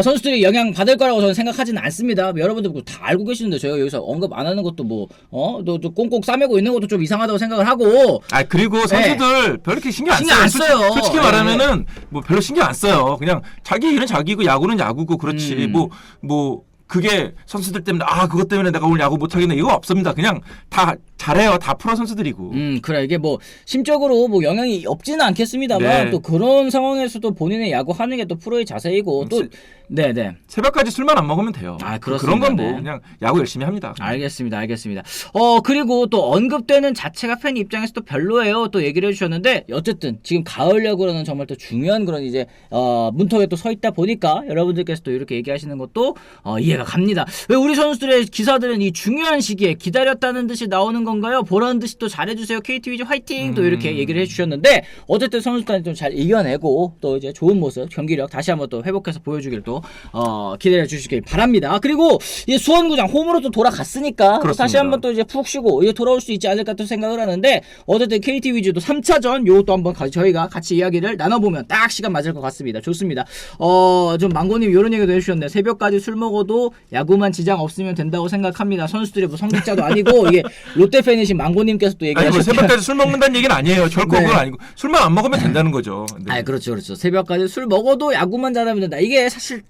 Speaker 1: 선수들이 영향 받을 거라고 저는 생각하지는 않습니다. 여러분들 다 알고 계시는데 저희가 여기서 언급 안 하는 것도 또 꽁꽁 싸매고 있는 것도 좀 이상하다고 생각을 하고.
Speaker 2: 그리고 선수들 별 이렇게 신경 안 써요. 솔직히 말하면은 뭐 별로 신경 안 써요. 그냥 자기 일은 자기고 야구는 야구고 그렇지. 뭐 그게 선수들 때문에 그것 때문에 내가 오늘 야구 못 하겠네 이거 없습니다. 그냥 다 잘해요. 다 프로 선수들이고.
Speaker 1: 그래. 이게 뭐 심적으로 뭐 영향이 없지는 않겠습니다만
Speaker 2: 네.
Speaker 1: 또 그런 상황에서도 본인의 야구 하는 게 또 프로의 자세이고 또 네네.
Speaker 2: 새벽까지 술만 안 먹으면 돼요.
Speaker 1: 그렇습니다.
Speaker 2: 그런 건 뭐
Speaker 1: 네.
Speaker 2: 그냥 야구 열심히 합니다.
Speaker 1: 알겠습니다. 그리고 또 언급되는 자체가 팬 입장에서 또 별로예요. 또 얘기를 해주셨는데, 어쨌든 지금 가을 야구라는 정말 또 중요한 그런 이제 문턱에 또 서 있다 보니까 여러분들께서 또 이렇게 얘기하시는 것도 이해가 갑니다. 왜 우리 선수들의 기사들은 이 중요한 시기에 기다렸다는 듯이 나오는 건가요? 보라는 듯이 또 잘해주세요. KT 위즈 화이팅! 또 이렇게 얘기를 해주셨는데, 어쨌든 선수단이 좀 잘 이겨내고 또 이제 좋은 모습, 경기력 다시 한번 또 회복해서 보여주길 또 기대해 주시길 바랍니다. 그리고 이제 수원구장 홈으로 또 돌아갔으니까 또 다시 한번 또 이제 푹 쉬고 이제 돌아올 수 있지 않을까 또 생각을 하는데, 어쨌든 KT 위즈도 3차전 요것도 한번 저희가 같이 이야기를 나눠보면 딱 시간 맞을 것 같습니다. 좋습니다. 좀 망고님 이런 얘기도 해주셨네. 새벽까지 술 먹어도 야구만 지장 없으면 된다고 생각합니다. 선수들이 뭐 성직자도 아니고, 이게 롯데 팬이신 망고님께서 또 얘기하셨어요.
Speaker 2: 새벽까지 술 먹는다는 얘기는 아니에요. 결코
Speaker 1: 네.
Speaker 2: 그건 아니고 술만 안 먹으면 된다는 거죠. 네.
Speaker 1: 그렇죠. 새벽까지 술 먹어도 야구만 잘하면 된다. 이게 사실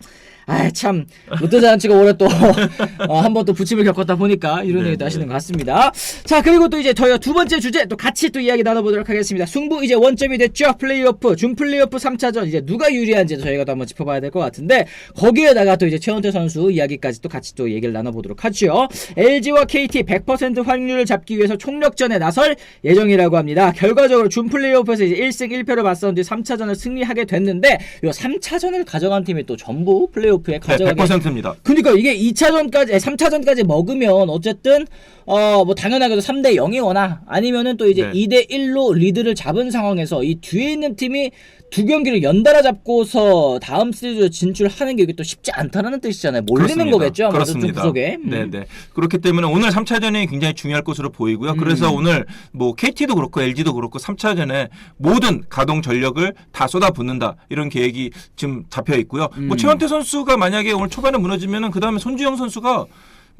Speaker 1: 참 롯데자이언츠가 올해 또 한 번 또 부침을 겪었다 보니까 이런
Speaker 2: 네,
Speaker 1: 얘기도
Speaker 2: 네.
Speaker 1: 하시는 것 같습니다. 자, 그리고 또 이제 저희가 두 번째 주제 또 같이 또 이야기 나눠보도록 하겠습니다. 승부 이제 원점이 됐죠. 플레이오프, 준 플레이오프 3차전 이제 누가 유리한지 저희가 또 한번 짚어봐야 될 것 같은데 거기에다가 또 이제 최원태 선수 이야기까지 또 같이 또 얘기를 나눠보도록 하죠. LG와 KT 100% 확률을 잡기 위해서 총력전에 나설 예정이라고 합니다. 결과적으로 준 플레이오프에서 이제 1승 1패로 맞선 뒤 3차전을 승리하게 됐는데 요 3차전을 가져간 팀이 또 전부 플레이오프에 가져가게
Speaker 2: 100%입니다.
Speaker 1: 그러니까 이게 2차전까지 3차전까지 먹으면 어쨌든 뭐 당연하게도 3대 0이거나 아니면은 또 이제
Speaker 2: 네.
Speaker 1: 2대 1로 리드를 잡은 상황에서 이 뒤에 있는 팀이 두 경기를 연달아 잡고서 다음 시리즈 진출하는 게 이게 또 쉽지 않다는 뜻이잖아요. 몰리는
Speaker 2: 그렇습니다.
Speaker 1: 거겠죠. 아마도 좀
Speaker 2: 그렇습니다.
Speaker 1: 구석에.
Speaker 2: 네네. 그렇기 때문에 오늘 3차전이 굉장히 중요할 것으로 보이고요. 그래서 오늘 뭐 KT도 그렇고 LG도 그렇고 3차전에 모든 가동 전력을 다 쏟아붓는다 이런 계획이 지금 잡혀 있고요. 뭐 최원태 선수가 만약에 오늘 초반에 무너지면은 그 다음에 손주영 선수가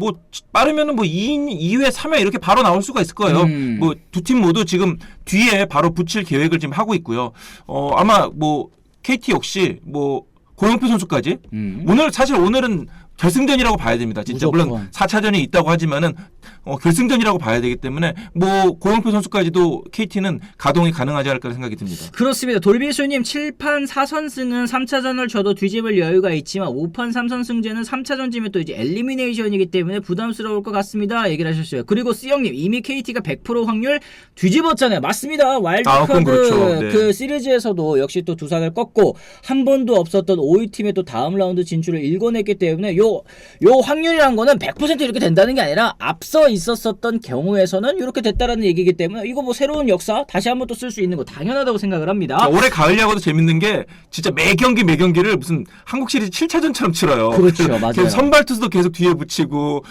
Speaker 2: 뭐 빠르면은 뭐 2인 2회 3회 이렇게 바로 나올 수가 있을 거예요. 뭐 두 팀 모두 지금 뒤에 바로 붙일 계획을 지금 하고 있고요. 아마 뭐 KT 역시 뭐 고영표 선수까지 오늘 사실 오늘은 결승전이라고 봐야 됩니다. 진짜
Speaker 1: 무조건.
Speaker 2: 물론 4차전이 있다고 하지만은 결승전이라고 봐야 되기 때문에 뭐 고영표 선수까지도 KT는 가동이 가능하지 않을까 생각이 듭니다.
Speaker 1: 그렇습니다. 돌비수님 7판 4선승은 3차전을 져도 뒤집을 여유가 있지만 5판 3선승제는 3차전쯤에 또 이제 엘리미네이션이기 때문에 부담스러울 것 같습니다. 얘기를 하셨어요. 그리고 C형님 이미 KT가 100% 확률 뒤집었잖아요. 맞습니다. 와일드카드
Speaker 2: 그건 그렇죠. 네.
Speaker 1: 그 시리즈에서도 역시 또 두산을 꺾고 한 번도 없었던 5위 팀의 또 다음 라운드 진출을 일궈냈기 때문에 요 확률이란 거는 100% 이렇게 된다는 게 아니라 앞서 있었었던 경우에서는 이렇게 됐다라는 얘기이기 때문에 이거 뭐 새로운 역사 다시 한번 또 쓸 수 있는 거 당연하다고 생각을 합니다.
Speaker 2: 올해 가을 야구도 재밌는 게 진짜 매 경기를 무슨 한국 시리즈 7차전처럼 치러요.
Speaker 1: 그렇죠. 맞아요.
Speaker 2: 계속 선발 투수도 계속 뒤에 붙이고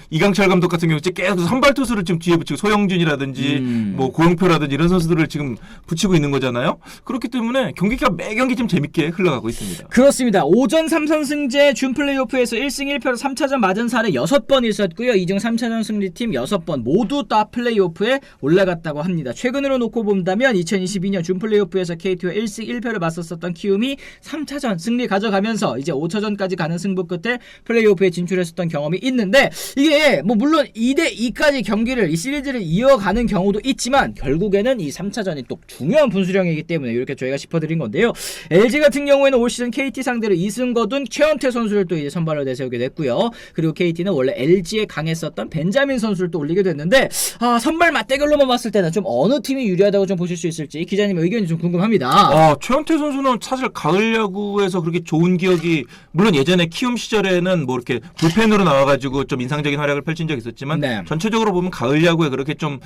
Speaker 2: 이강철 감독 같은 경우 계속 선발 투수를 지금 뒤에 붙이고 소영준이라든지 뭐 고영표라든지 이런 선수들을 지금 붙이고 있는 거잖아요. 그렇기 때문에 경기가 매 경기 좀 재밌게 흘러가고 있습니다.
Speaker 1: 그렇습니다. 오전 3선승제 준 플레이오프에서 1승 1패로 3차전 맞은 사례 6번 있었고요. 이중 3차전 승리팀 6번 모두 다 플레이오프에 올라갔다고 합니다. 최근으로 놓고 본다면 2022년 준 플레이오프에서 KT와 1승 1패를 맞섰었던 키움이 3차전 승리 가져가면서 이제 5차전까지 가는 승부 끝에 플레이오프에 진출했었던 경험이 있는데 이게 뭐 물론 2대2까지 경기를 이 시리즈를 이어가는 경우도 있지만 결국에는 이 3차전이 또 중요한 분수령이기 때문에 이렇게 저희가 짚어드린 건데요. LG 같은 경우에는 올 시즌 KT 상대로 2승 거둔 최원태 선수를 또 이제 선발로 내세우게 됐고요. 그리고 KT는 원래 LG에 강했었던 벤자민 선수를 또 올리게 됐는데 선발 맞대결로만 봤을 때는 좀 어느 팀이 유리하다고 좀 보실 수 있을지 기자님의 의견이 좀 궁금합니다.
Speaker 2: 최원태 선수는 사실 가을 야구에서 그렇게 좋은 기억이 물론 예전에 키움 시절에는 뭐 이렇게 불펜으로 나와가지고 좀 인상적인 활약을 펼친 적이 있었지만
Speaker 1: 네.
Speaker 2: 전체적으로 보면 가을 야구에 그렇게 좀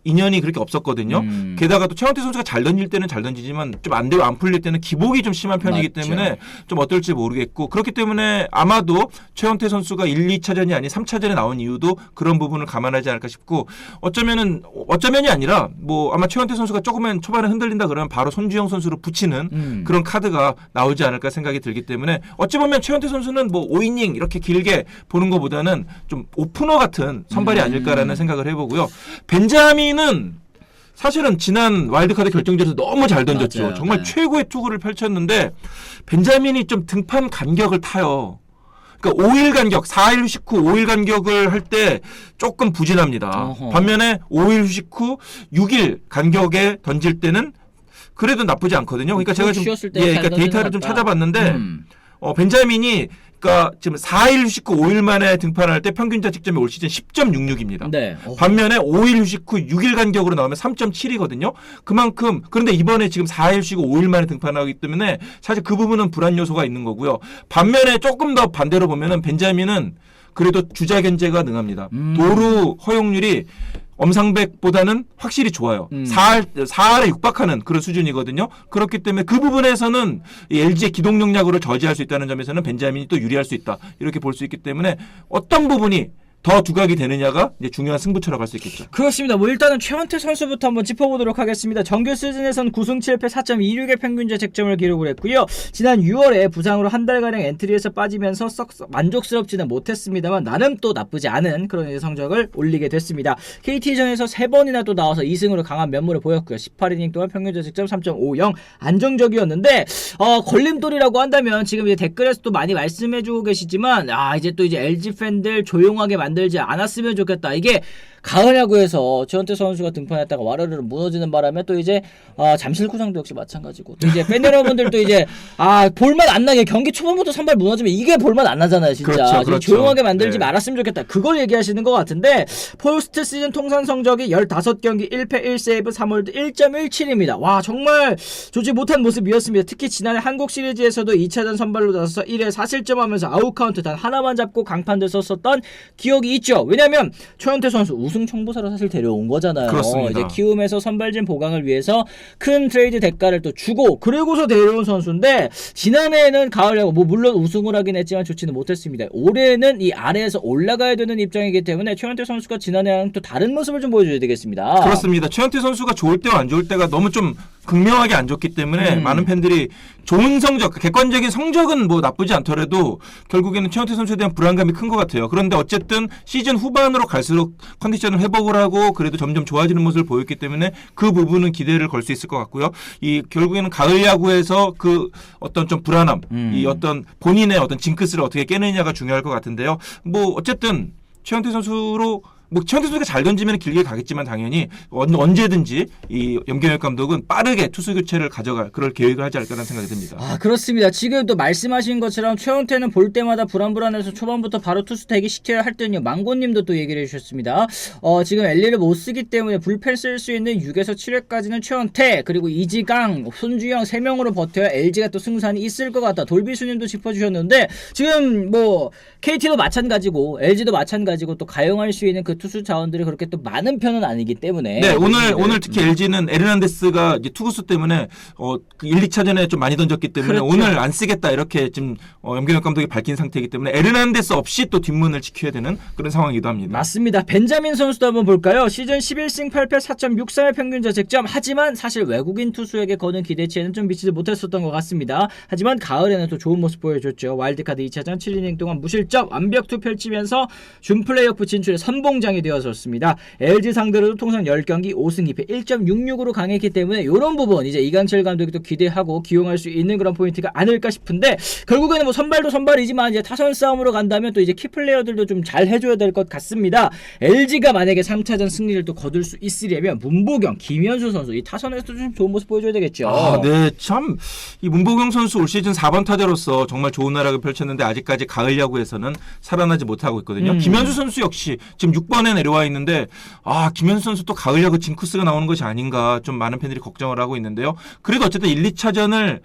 Speaker 2: 인연이 그렇게 없었거든요. 게다가 또 최원태 선수가 잘 던질 때는 잘 던지지만 좀 안 되고 안 풀릴 때는 기복이 좀 심한 편이기
Speaker 1: 맞죠.
Speaker 2: 때문에 좀 어떨지 모르겠고 그렇기 때문에 아마도 최원태 선수가 1, 2차전이 아닌 3차전에 나온 이유도 그런 부분을 감안하지 않을까 싶고 어쩌면이 아니라 뭐 아마 최원태 선수가 조금만 초반에 흔들린다 그러면 바로 손주영 선수로 붙이는 그런 카드가 나오지 않을까 생각이 들기 때문에 어찌 보면 최원태 선수는 뭐 5이닝 이렇게 길게 보는 것보다는 좀 오프너 같은 선발이 아닐까라는 생각을 해보고요. 벤자민은 사실은 지난 와일드카드 결정전에서 너무 잘 던졌죠.
Speaker 1: 맞아요.
Speaker 2: 정말
Speaker 1: 네.
Speaker 2: 최고의 투구를 펼쳤는데 벤자민이 좀 등판 간격을 타요. 그러니까 5일 간격, 4일 휴식 후 5일 간격을 할 때 조금 부진합니다.
Speaker 1: 어허.
Speaker 2: 반면에 5일 휴식 후 6일 간격에 던질 때는 그래도 나쁘지 않거든요. 그러니까 제가 좀
Speaker 1: 쉬었을 때 잘
Speaker 2: 그러니까
Speaker 1: 던지는
Speaker 2: 데이터를
Speaker 1: 것
Speaker 2: 좀
Speaker 1: 같다.
Speaker 2: 찾아봤는데 벤자민이 그러니까 지금 4일 휴식 후 5일 만에 등판할 때 평균 자책점이 올 시즌 10.66입니다.
Speaker 1: 네.
Speaker 2: 반면에 5일 휴식 후 6일 간격으로 나오면 3.7이거든요. 그만큼 그런데 이번에 지금 4일 쉬고 5일 만에 등판하기 때문에 사실 그 부분은 불안 요소가 있는 거고요. 반면에 조금 더 반대로 보면은 벤자민은 그래도 주자 견제가 능합니다. 도루 허용률이 엄상백보다는 확실히 좋아요. 4할에 육박하는 그런 수준이거든요. 그렇기 때문에 그 부분에서는 이 LG의 기동력으로 저지할 수 있다는 점에서는 벤자민이 또 유리할 수 있다. 이렇게 볼 수 있기 때문에 어떤 부분이 더 두각이 되느냐가 이제 중요한 승부처라고 할 수 있겠죠.
Speaker 1: 그렇습니다. 뭐 일단은 최원태 선수부터 한번 짚어보도록 하겠습니다. 정규 시즌에선 9승 7패 4.26의 평균 자책점을 기록을 했고요. 지난 6월에 부상으로 한 달가량 엔트리에서 빠지면서 썩 만족스럽지는 못했습니다만 나름 또 나쁘지 않은 그런 이제 성적을 올리게 됐습니다. KT전에서 3번이나 또 나와서 2승으로 강한 면모를 보였고요. 18이닝 동안 평균 자책점 3.50 안정적이었는데 걸림돌이라고 한다면 지금 이제 댓글에서도 많이 말씀해주고 계시지만 이제 또 이제 LG 팬들 조용하게 만들지 않았으면 좋겠다. 이게 가을 야구에서 최원태 선수가 등판했다가 와르르 무너지는 바람에 또 이제 잠실구장도 역시 마찬가지고 또 이제 팬 여러분들도 이제 볼맛 안 나게 경기 초반부터 선발 무너지면 이게 볼맛 안 나잖아요 진짜.
Speaker 2: 그렇죠.
Speaker 1: 조용하게 만들지 말았으면 좋겠다. 그걸 얘기하시는 것 같은데 포스트 시즌 통산 성적이 15경기 1패 1세이브 3홀드 1.17입니다. 와 정말 좋지 못한 모습이었습니다. 특히 지난해 한국 시리즈에서도 2차전 선발로 나서서 1회 4실점하면서 아웃카운트 단 하나만 잡고 강판들 썼었던 기억이 있죠. 왜냐하면 최원태 선수 우승 청부사로 사실 데려온 거잖아요.
Speaker 2: 그렇습니다.
Speaker 1: 이제 키움에서 선발진 보강을 위해서 큰 트레이드 대가를 또 주고 그러고서 데려온 선수인데 지난해에는 가을 야구 뭐 물론 우승을 하긴 했지만 좋지는 못했습니다. 올해는 이 아래에서 올라가야 되는 입장이기 때문에 최원태 선수가 지난해랑 또 다른 모습을 좀 보여줘야 되겠습니다.
Speaker 2: 그렇습니다. 최원태 선수가 좋을 때와 안 좋을 때가 너무 좀 극명하게 안 좋기 때문에 많은 팬들이 좋은 성적, 객관적인 성적은 뭐 나쁘지 않더라도 결국에는 최원태 선수에 대한 불안감이 큰 것 같아요. 그런데 어쨌든 시즌 후반으로 갈수록 컨디션을 회복을 하고 그래도 점점 좋아지는 모습을 보였기 때문에 그 부분은 기대를 걸 수 있을 것 같고요. 이 결국에는 가을 야구에서 그 어떤 좀 불안함, 이 어떤 본인의 어떤 징크스를 어떻게 깨느냐가 중요할 것 같은데요. 뭐 어쨌든 최원태 선수로 최원태 선수가 잘 던지면 길게 가겠지만 당연히 언제든지 이 염경엽 감독은 빠르게 투수 교체를 가져갈 그럴 계획을 하지 않을까라는 생각이 듭니다.
Speaker 1: 그렇습니다. 지금 또 말씀하신 것처럼 최원태는 볼 때마다 불안해서 초반부터 바로 투수 대기시켜야 할 때는요. 망고님도 또 얘기를 해주셨습니다. 지금 엘리를 못 쓰기 때문에 불펜 쓸 수 있는 6에서 7회까지는 최원태 그리고 이지강, 손주영 3명으로 버텨야 LG가 또 승산이 있을 것 같다. 돌비수님도 짚어주셨는데 지금 뭐 KT도 마찬가지고 LG도 마찬가지고 또 가용할 수 있는 그 투수 자원들이 그렇게 또 많은 편은 아니기 때문에.
Speaker 2: 네, 오늘 특히 LG는 에르난데스가 이제 투구수 때문에 그 1, 2차전에 좀 많이 던졌기 때문에
Speaker 1: 그렇죠.
Speaker 2: 오늘 안 쓰겠다 이렇게 지금 염경엽 감독이 밝힌 상태이기 때문에 에르난데스 없이 또 뒷문을 지켜야 되는 그런 상황이기도 합니다.
Speaker 1: 맞습니다. 벤자민 선수도 한번 볼까요? 시즌 11승 8패 4.63의 평균 자책점. 하지만 사실 외국인 투수에게 거는 기대치에는 좀 미치지 못했었던 것 같습니다. 하지만 가을에는 또 좋은 모습 보여줬죠. 와일드카드 2차전 7이닝 동안 무실점 완벽투 펼치면서 준 플레이오프 진출의 선봉장이 되어섰습니다. LG 상대로도 통산 10경기 5승 2패 1.66으로 강했기 때문에 이런 부분 이제 이강철 감독이 또 기대하고 기용할 수 있는 그런 포인트가 아닐까 싶은데 결국에는 뭐 선발도 선발이지만 이제 타선 싸움으로 간다면 또 이제 키플레이어들도 좀 잘 해줘야 될 것 같습니다. LG가 만약에 3차전 승리를 또 거둘 수 있으려면 문보경, 김현수 선수 이 타선에서도 좀 좋은 모습 보여줘야 되겠죠.
Speaker 2: 네, 참 이 문보경 선수 올 시즌 4번 타자로서 정말 좋은 나락을 펼쳤는데 아직까지 가을 야구에서는 살아나지 못하고 있거든요. 김현수 선수 역시 지금 6번에 내려와 있는데 김현수 선수 또 가을 야구 징크스가 나오는 것이 아닌가 좀 많은 팬들이 걱정을 하고 있는데요. 그래도 어쨌든 1, 2차전을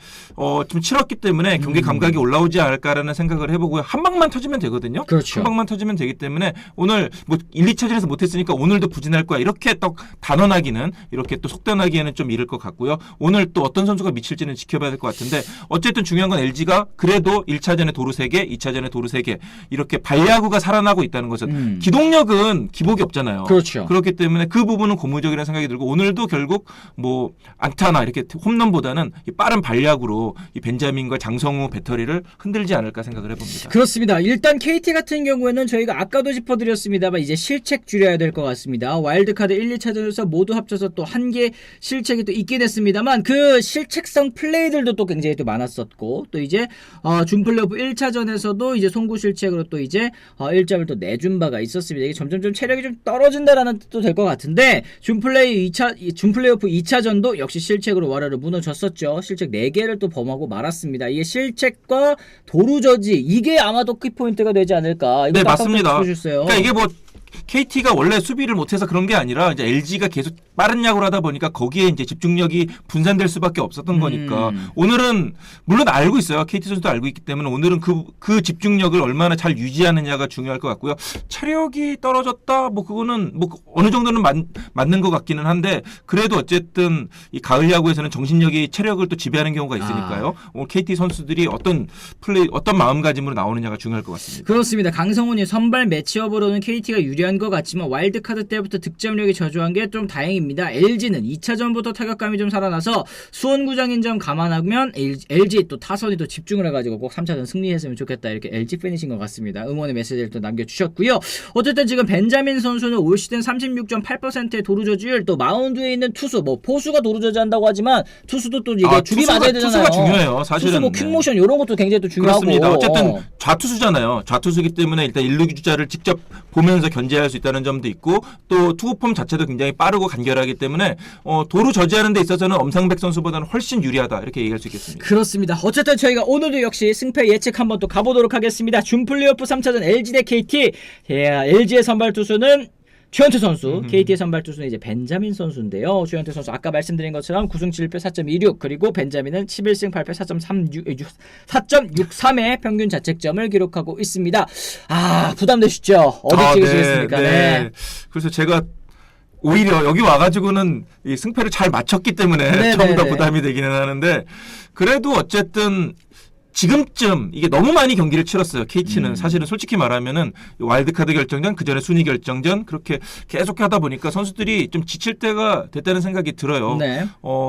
Speaker 2: 좀 치렀기 때문에 경기 감각이 올라오지 않을까라는 생각을 해보고요. 한 방만 터지면 되거든요.
Speaker 1: 그렇죠.
Speaker 2: 한 방만 터지면 되기 때문에 오늘 뭐 1, 2차전에서 못했으니까 오늘도 부진할 거야. 이렇게 또 단언하기는 이렇게 또 속단하기에는 좀 이를 것 같고요. 오늘 또 어떤 선수가 미칠지는 지켜봐야 될 것 같은데 어쨌든 중요한 건 LG가 그래도 1차전에 도루 3개, 2차전에 도루 3개 이렇게 발야구가 살아나고 있다는 것은 기동력은 기복이 없잖아요.
Speaker 1: 그렇죠.
Speaker 2: 그렇기 때문에 그 부분은 고무적이라는 생각이 들고 오늘도 결국 뭐 안타나 이렇게 홈런보다는 이 빠른 발야구로 이 벤자민과 장성우 배터리를 흔들지 않을까 생각을 해봅니다.
Speaker 1: 그렇습니다. 일단 KT 같은 경우에는 저희가 아까도 짚어드렸습니다만 이제 실책 줄여야 될 것 같습니다. 와일드카드 1, 2차전에서 모두 합쳐서 또 한 개 실책이 또 있긴 했습니다만 그 실책성 플레이들도 또 굉장히 또 많았었고 또 이제 준플레이오프 1차전에서도 이제 송구 실책으로 또 이제 1점을 또 내준 바가 있었습니다. 이게 점점 좀 체력이 좀 떨어진다라는 뜻도 될 것 같은데 준플레이오프 2차전도 역시 실책으로 와르르 무너졌었죠. 실책 4개를 또 범하고 말았습니다. 이게 실책과 도루 저지 이게 아마도 키포인트가 되지 않을까.
Speaker 2: 네, 맞습니다.
Speaker 1: 그러니까
Speaker 2: 이게 뭐 KT가 원래 수비를 못해서 그런 게 아니라 이제 LG가 계속 빠른 야구를 하다 보니까 거기에 이제 집중력이 분산될 수밖에 없었던 거니까 오늘은 물론 알고 있어요. KT 선수도 알고 있기 때문에 오늘은 그 집중력을 얼마나 잘 유지하느냐가 중요할 것 같고요. 체력이 떨어졌다 뭐 그거는 뭐 어느 정도는 맞는 것 같기는 한데 그래도 어쨌든 이 가을 야구에서는 정신력이 체력을 또 지배하는 경우가 있으니까요. 오늘 KT 선수들이 어떤 마음가짐으로 나오느냐가 중요할 것 같습니다.
Speaker 1: 그렇습니다. 강성훈이 선발 매치업으로는 KT가 유리한 것 같지만 와일드카드 때부터 득점력이 저조한 게 좀 다행입니다. LG는 2차전부터 타격감이 좀 살아나서 수원구장인 점 감안하면 LG 또 타선이 또 집중을 해가지고 꼭 3차전 승리했으면 좋겠다 이렇게 LG 팬이신 것 같습니다. 응원의 메시지를 또 남겨주셨고요. 어쨌든 지금 벤자민 선수는 올 시즌 36.8%의 도루저지율 또 마운드에 있는 투수 뭐 포수가 도루저지한다고 하지만 투수도 또 이게 줄이 맞아야 되잖아요.
Speaker 2: 투수가 중요해요. 사실은.
Speaker 1: 투수 뭐 퀵모션 이런 것도 굉장히 또 중요하고.
Speaker 2: 그렇습니다. 어쨌든 좌투수잖아요. 좌투수기 때문에 일단 1루 주자를 직접 보면서 견제할 수 있다는 점도 있고 또 투구폼 자체도 굉장히 빠르고 간결하기 때문에 도루 저지하는 데 있어서는 엄상백 선수보다는 훨씬 유리하다 이렇게 얘기할 수 있겠습니다.
Speaker 1: 그렇습니다. 어쨌든 저희가 오늘도 역시 승패 예측 한번 또 가보도록 하겠습니다. 준 플레이오프 3차전 LG 대 KT. LG의 선발 투수는 최현태 선수, KT의 선발 투수는 이제 벤자민 선수인데요. 최현태 선수 아까 말씀드린 것처럼 9승 7패 4.26 그리고 벤자민은 11승 8패 4.63의 평균 자책점을 기록하고 있습니다. 아 부담되시죠? 어디 찍으시겠습니까?
Speaker 2: 네. 그래서 제가 오히려 여기 와가지고는 이 승패를 잘 맞췄기 때문에 좀 더 부담이 되기는 하는데 그래도 어쨌든 지금쯤 이게 너무 많이 경기를 치렀어요. KT는 사실은 솔직히 말하면은 와일드카드 결정전 그전에 순위 결정전 그렇게 계속 하다 보니까 선수들이 좀 지칠 때가 됐다는 생각이 들어요.
Speaker 1: 네.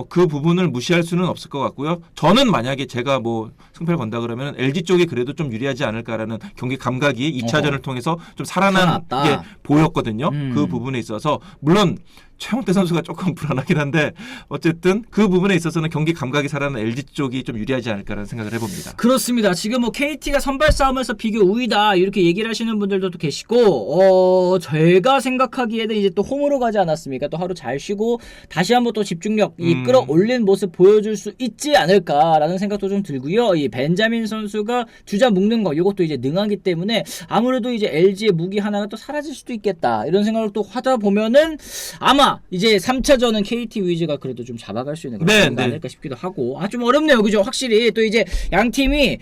Speaker 2: 그 부분을 무시할 수는 없을 것 같고요. 저는 만약에 제가 뭐 승패를 건다 그러면 LG 쪽이 그래도 좀 유리하지 않을까라는 경기 감각이 2차전을 통해서 좀 살아난 게 보였거든요. 그 부분에 있어서 물론 최용태 선수가 조금 불안하긴 한데 어쨌든 그 부분에 있어서는 경기 감각이 살아난 LG 쪽이 좀 유리하지 않을까라는 생각을 해봅니다.
Speaker 1: 그렇습니다. 지금 뭐 KT가 선발 싸움에서 비교 우위다 이렇게 얘기를 하시는 분들도 계시고 제가 생각하기에는 이제 또 홈으로 가지 않았습니까? 또 하루 잘 쉬고 다시 한번 또 집중력 끌어올린 모습 보여줄 수 있지 않을까라는 생각도 좀 들고요. 이 벤자민 선수가 주자 묶는 거 이것도 이제 능하기 때문에 아무래도 이제 LG의 무기 하나가 또 사라질 수도 있겠다 이런 생각을 또 하다 보면은 아마 이제 3차전은 KT 위즈가 그래도 좀 잡아갈 수 있는 그런 게 아닐까 싶기도 하고 좀 어렵네요. 그죠? 확실히 또 이제 양 팀이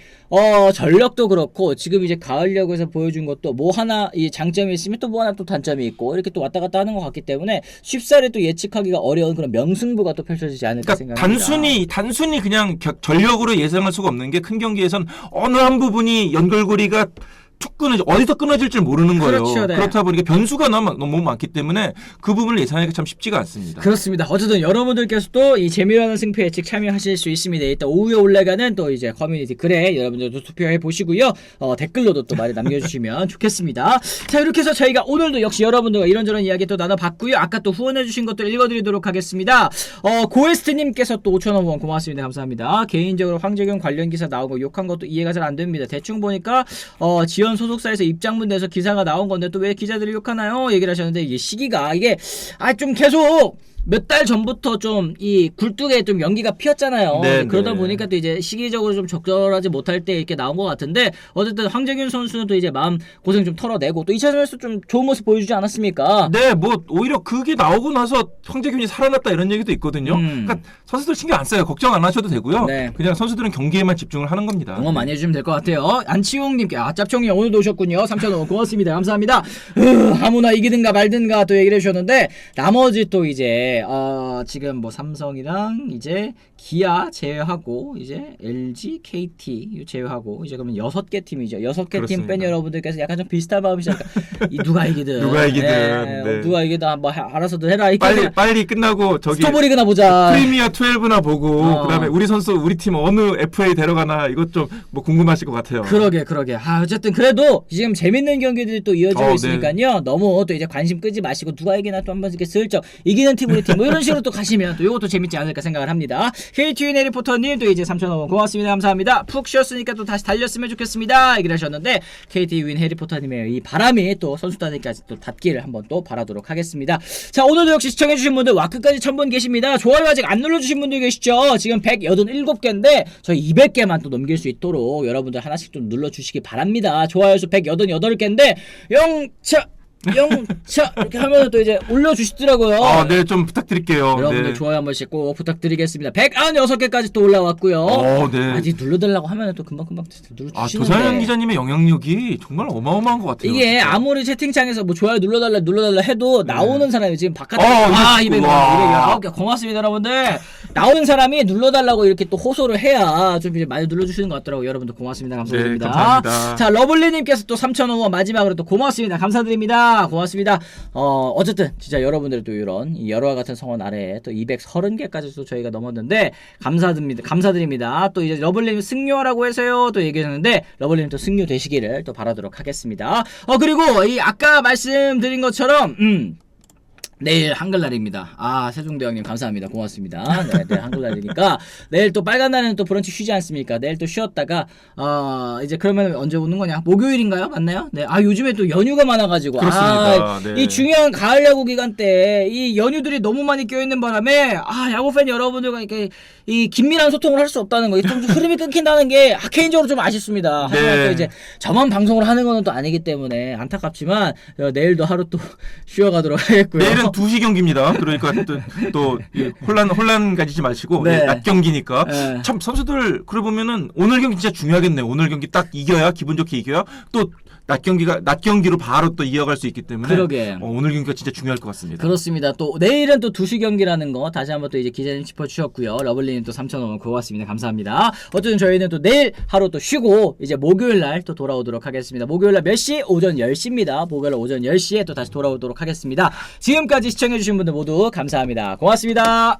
Speaker 1: 전력도 그렇고 지금 이제 가을 야구에서 보여준 것도 뭐 하나 이 장점이 있으면 또 뭐 하나 또 단점이 있고 이렇게 또 왔다 갔다 하는 것 같기 때문에 쉽사리 또 예측하기가 어려운 그런 명승부가 또 펼쳐지지 않을까 생각합니다.
Speaker 2: 단순히 그냥 전력으로 예상할 수가 없는 게 큰 경기에선 어느 한 부분이 연결고리가 툭 끊어지 어디서 끊어질지 모르는 거예요.
Speaker 1: 그렇죠, 네.
Speaker 2: 그렇다 보니까 변수가 너무 많기 때문에 그 부분을 예상하기가 참 쉽지가 않습니다.
Speaker 1: 그렇습니다. 어쨌든 여러분들께서도 이 재미라는 승패 예측 참여하실 수 있습니다. 일단 오후에 올라가는 또 이제 커뮤니티 글에 여러분들도 투표해 보시고요. 댓글로도 또 많이 남겨주시면 좋겠습니다. 자 이렇게 해서 저희가 오늘도 역시 여러분들과 이런저런 이야기 또 나눠봤고요. 아까 또 후원해주신 것들 읽어드리도록 하겠습니다. 고에스트님께서 또 5,000원 후원 고맙습니다. 감사합니다. 개인적으로 황재균 관련 기사 나오고 욕한 것도 이해가 잘 안 됩니다. 대충 보니까 지원 소속사에서 입장문 내서 기사가 나온 건데 또 왜 기자들이 욕하나요? 얘기를 하셨는데 이게 시기가 이게 좀 계속 몇 달 전부터 좀 이 굴뚝에 좀 연기가 피었잖아요. 그러다 보니까 또 이제 시기적으로 좀 적절하지 못할 때 이렇게 나온 것 같은데 어쨌든 황재균 선수는 또 이제 마음 고생 좀 털어내고 또 2차전에서 좀 좋은 모습 보여주지 않았습니까?
Speaker 2: 네, 뭐 오히려 그게 나오고 나서 황재균이 살아났다 이런 얘기도 있거든요. 그러니까 선수들 신경 안 써요. 걱정 안 하셔도 되고요.
Speaker 1: 네.
Speaker 2: 그냥 선수들은 경기에만 집중을 하는 겁니다.
Speaker 1: 응원 많이 해주시면 될 것 같아요. 안치홍님께 짭청이 오늘도 오셨군요. 3,000원 고맙습니다. 감사합니다. 아무나 이기든가 말든가 또 얘기를 해주셨는데 나머지 또 이제 지금 뭐 삼성이랑 이제 기아 제외하고 이제 LG, KT 제외하고 이제 그러면 6개 팀이죠. 6개 팀 팬 여러분들께서 약간 좀 비슷한 마음이시니까 누가 이기든
Speaker 2: 누가 이기든
Speaker 1: 누가 이기든 뭐 알아서들 해라.
Speaker 2: 빨리 끝나고 저기
Speaker 1: 스토브리그나 보자.
Speaker 2: 프리미어 12나 보고 그다음에 우리 팀 어느 FA 데려가나 이것 좀 뭐 궁금하실 것 같아요.
Speaker 1: 그러게. 어쨌든 그래도 지금 재밌는 경기들이 또 이어지고 있으니까요. 너무 또 이제 관심 끄지 마시고 누가 이기나 또 한번 이렇게 슬쩍 이기는 팀 우리 팀 뭐 이런 식으로 또 가시면 또 이것도 재밌지 않을까 생각을 합니다. KTN 해리포터님 또 이제 3,000원 고맙습니다. 감사합니다. 푹 쉬었으니까 또 다시 달렸으면 좋겠습니다. 얘기를 하셨는데 KTN 해리포터님의 이 바람이 또 선수단에게까지 또 닿기를 한번 또 바라도록 하겠습니다. 자 오늘도 역시 시청해주신 분들 와 끝까지 1000분 계십니다. 좋아요 아직 안 눌러주신 분들 계시죠? 지금 187개인데 저희 200개만 또 넘길 수 있도록 여러분들 하나씩 좀 눌러주시기 바랍니다. 좋아요 수 188개인데 영차 영차 이렇게 하면 또 이제 올려주시더라고요.
Speaker 2: 네, 좀 부탁드릴게요.
Speaker 1: 여러분들
Speaker 2: 네.
Speaker 1: 좋아요 한 번씩 꼭 부탁드리겠습니다. 196개까지 또 올라왔고요.
Speaker 2: 네.
Speaker 1: 아직 눌러달라고 하면 또 금방금방 눌러주시는데
Speaker 2: 도사연 기자님의 영향력이 정말 어마어마한 것 같아요.
Speaker 1: 이게
Speaker 2: 진짜.
Speaker 1: 아무리 채팅창에서 뭐 좋아요 눌러달라 해도 나오는 사람이 지금 바깥에 200명
Speaker 2: 와.
Speaker 1: 219개 고맙습니다 여러분들. 나오는 사람이 눌러달라고 이렇게 또 호소를 해야 좀 이제 많이 눌러주시는 것 같더라고요. 여러분들 고맙습니다. 감사드립니다.
Speaker 2: 네, 감사합니다.
Speaker 1: 자 러블리님께서 또 3,000원 마지막으로 또 고맙습니다. 감사드립니다. 고맙습니다. 어쨌든 진짜 여러분들 또 이런 이 열화와 같은 성원 아래에 또 230개까지 또 저희가 넘었는데 감사드립니다. 또 이제 러블리님 승려라고 해서요 또 얘기하셨는데 러블리님 또 승려 되시기를 또 바라도록 하겠습니다. 그리고 이 아까 말씀드린 것처럼 내일 한글날입니다. 세종대왕님 감사합니다. 고맙습니다. 네, 내일 한글날이니까 내일 또 빨간 날에는 또 브런치 쉬지 않습니까? 내일 또 쉬었다가 이제 그러면 언제 오는 거냐? 목요일인가요? 맞나요? 네. 요즘에 또 연휴가 많아가지고
Speaker 2: 그렇습니다. 네.
Speaker 1: 이 중요한 가을 야구 기간 때 이 연휴들이 너무 많이 껴있는 바람에 야구 팬 여러분들과 이렇게 이 긴밀한 소통을 할 수 없다는 거, 좀 흐름이 끊긴다는 게 개인적으로 좀 아쉽습니다. 하지만 또 이제 저만 방송을 하는 거는 또 아니기 때문에 안타깝지만 내일도 하루 또 쉬어가도록 하겠고요.
Speaker 2: 내일은 2시 경기입니다. 그러니까 또 혼란 가지지 마시고
Speaker 1: 네.
Speaker 2: 낮 경기니까
Speaker 1: 네.
Speaker 2: 참 선수들 그래 보면은 오늘 경기 진짜 중요하겠네요. 오늘 경기 딱 이겨야 기분 좋게 이겨야 또 낮 경기로 바로 또 이어갈 수 있기 때문에
Speaker 1: 그러게.
Speaker 2: 오늘 경기가 진짜 중요할 것 같습니다.
Speaker 1: 그렇습니다. 또 내일은 또 2시 경기라는 거 다시 한번 또 이제 기자님 짚어주셨고요. 러블리님 또 3,000원 고맙습니다. 감사합니다. 어쨌든 저희는 또 내일 하루 또 쉬고 이제 목요일 날 또 돌아오도록 하겠습니다. 목요일 날 몇 시? 오전 10시입니다. 목요일 날 오전 10시에 또 다시 돌아오도록 하겠습니다. 지금까지 시청해주신 분들 모두 감사합니다. 고맙습니다.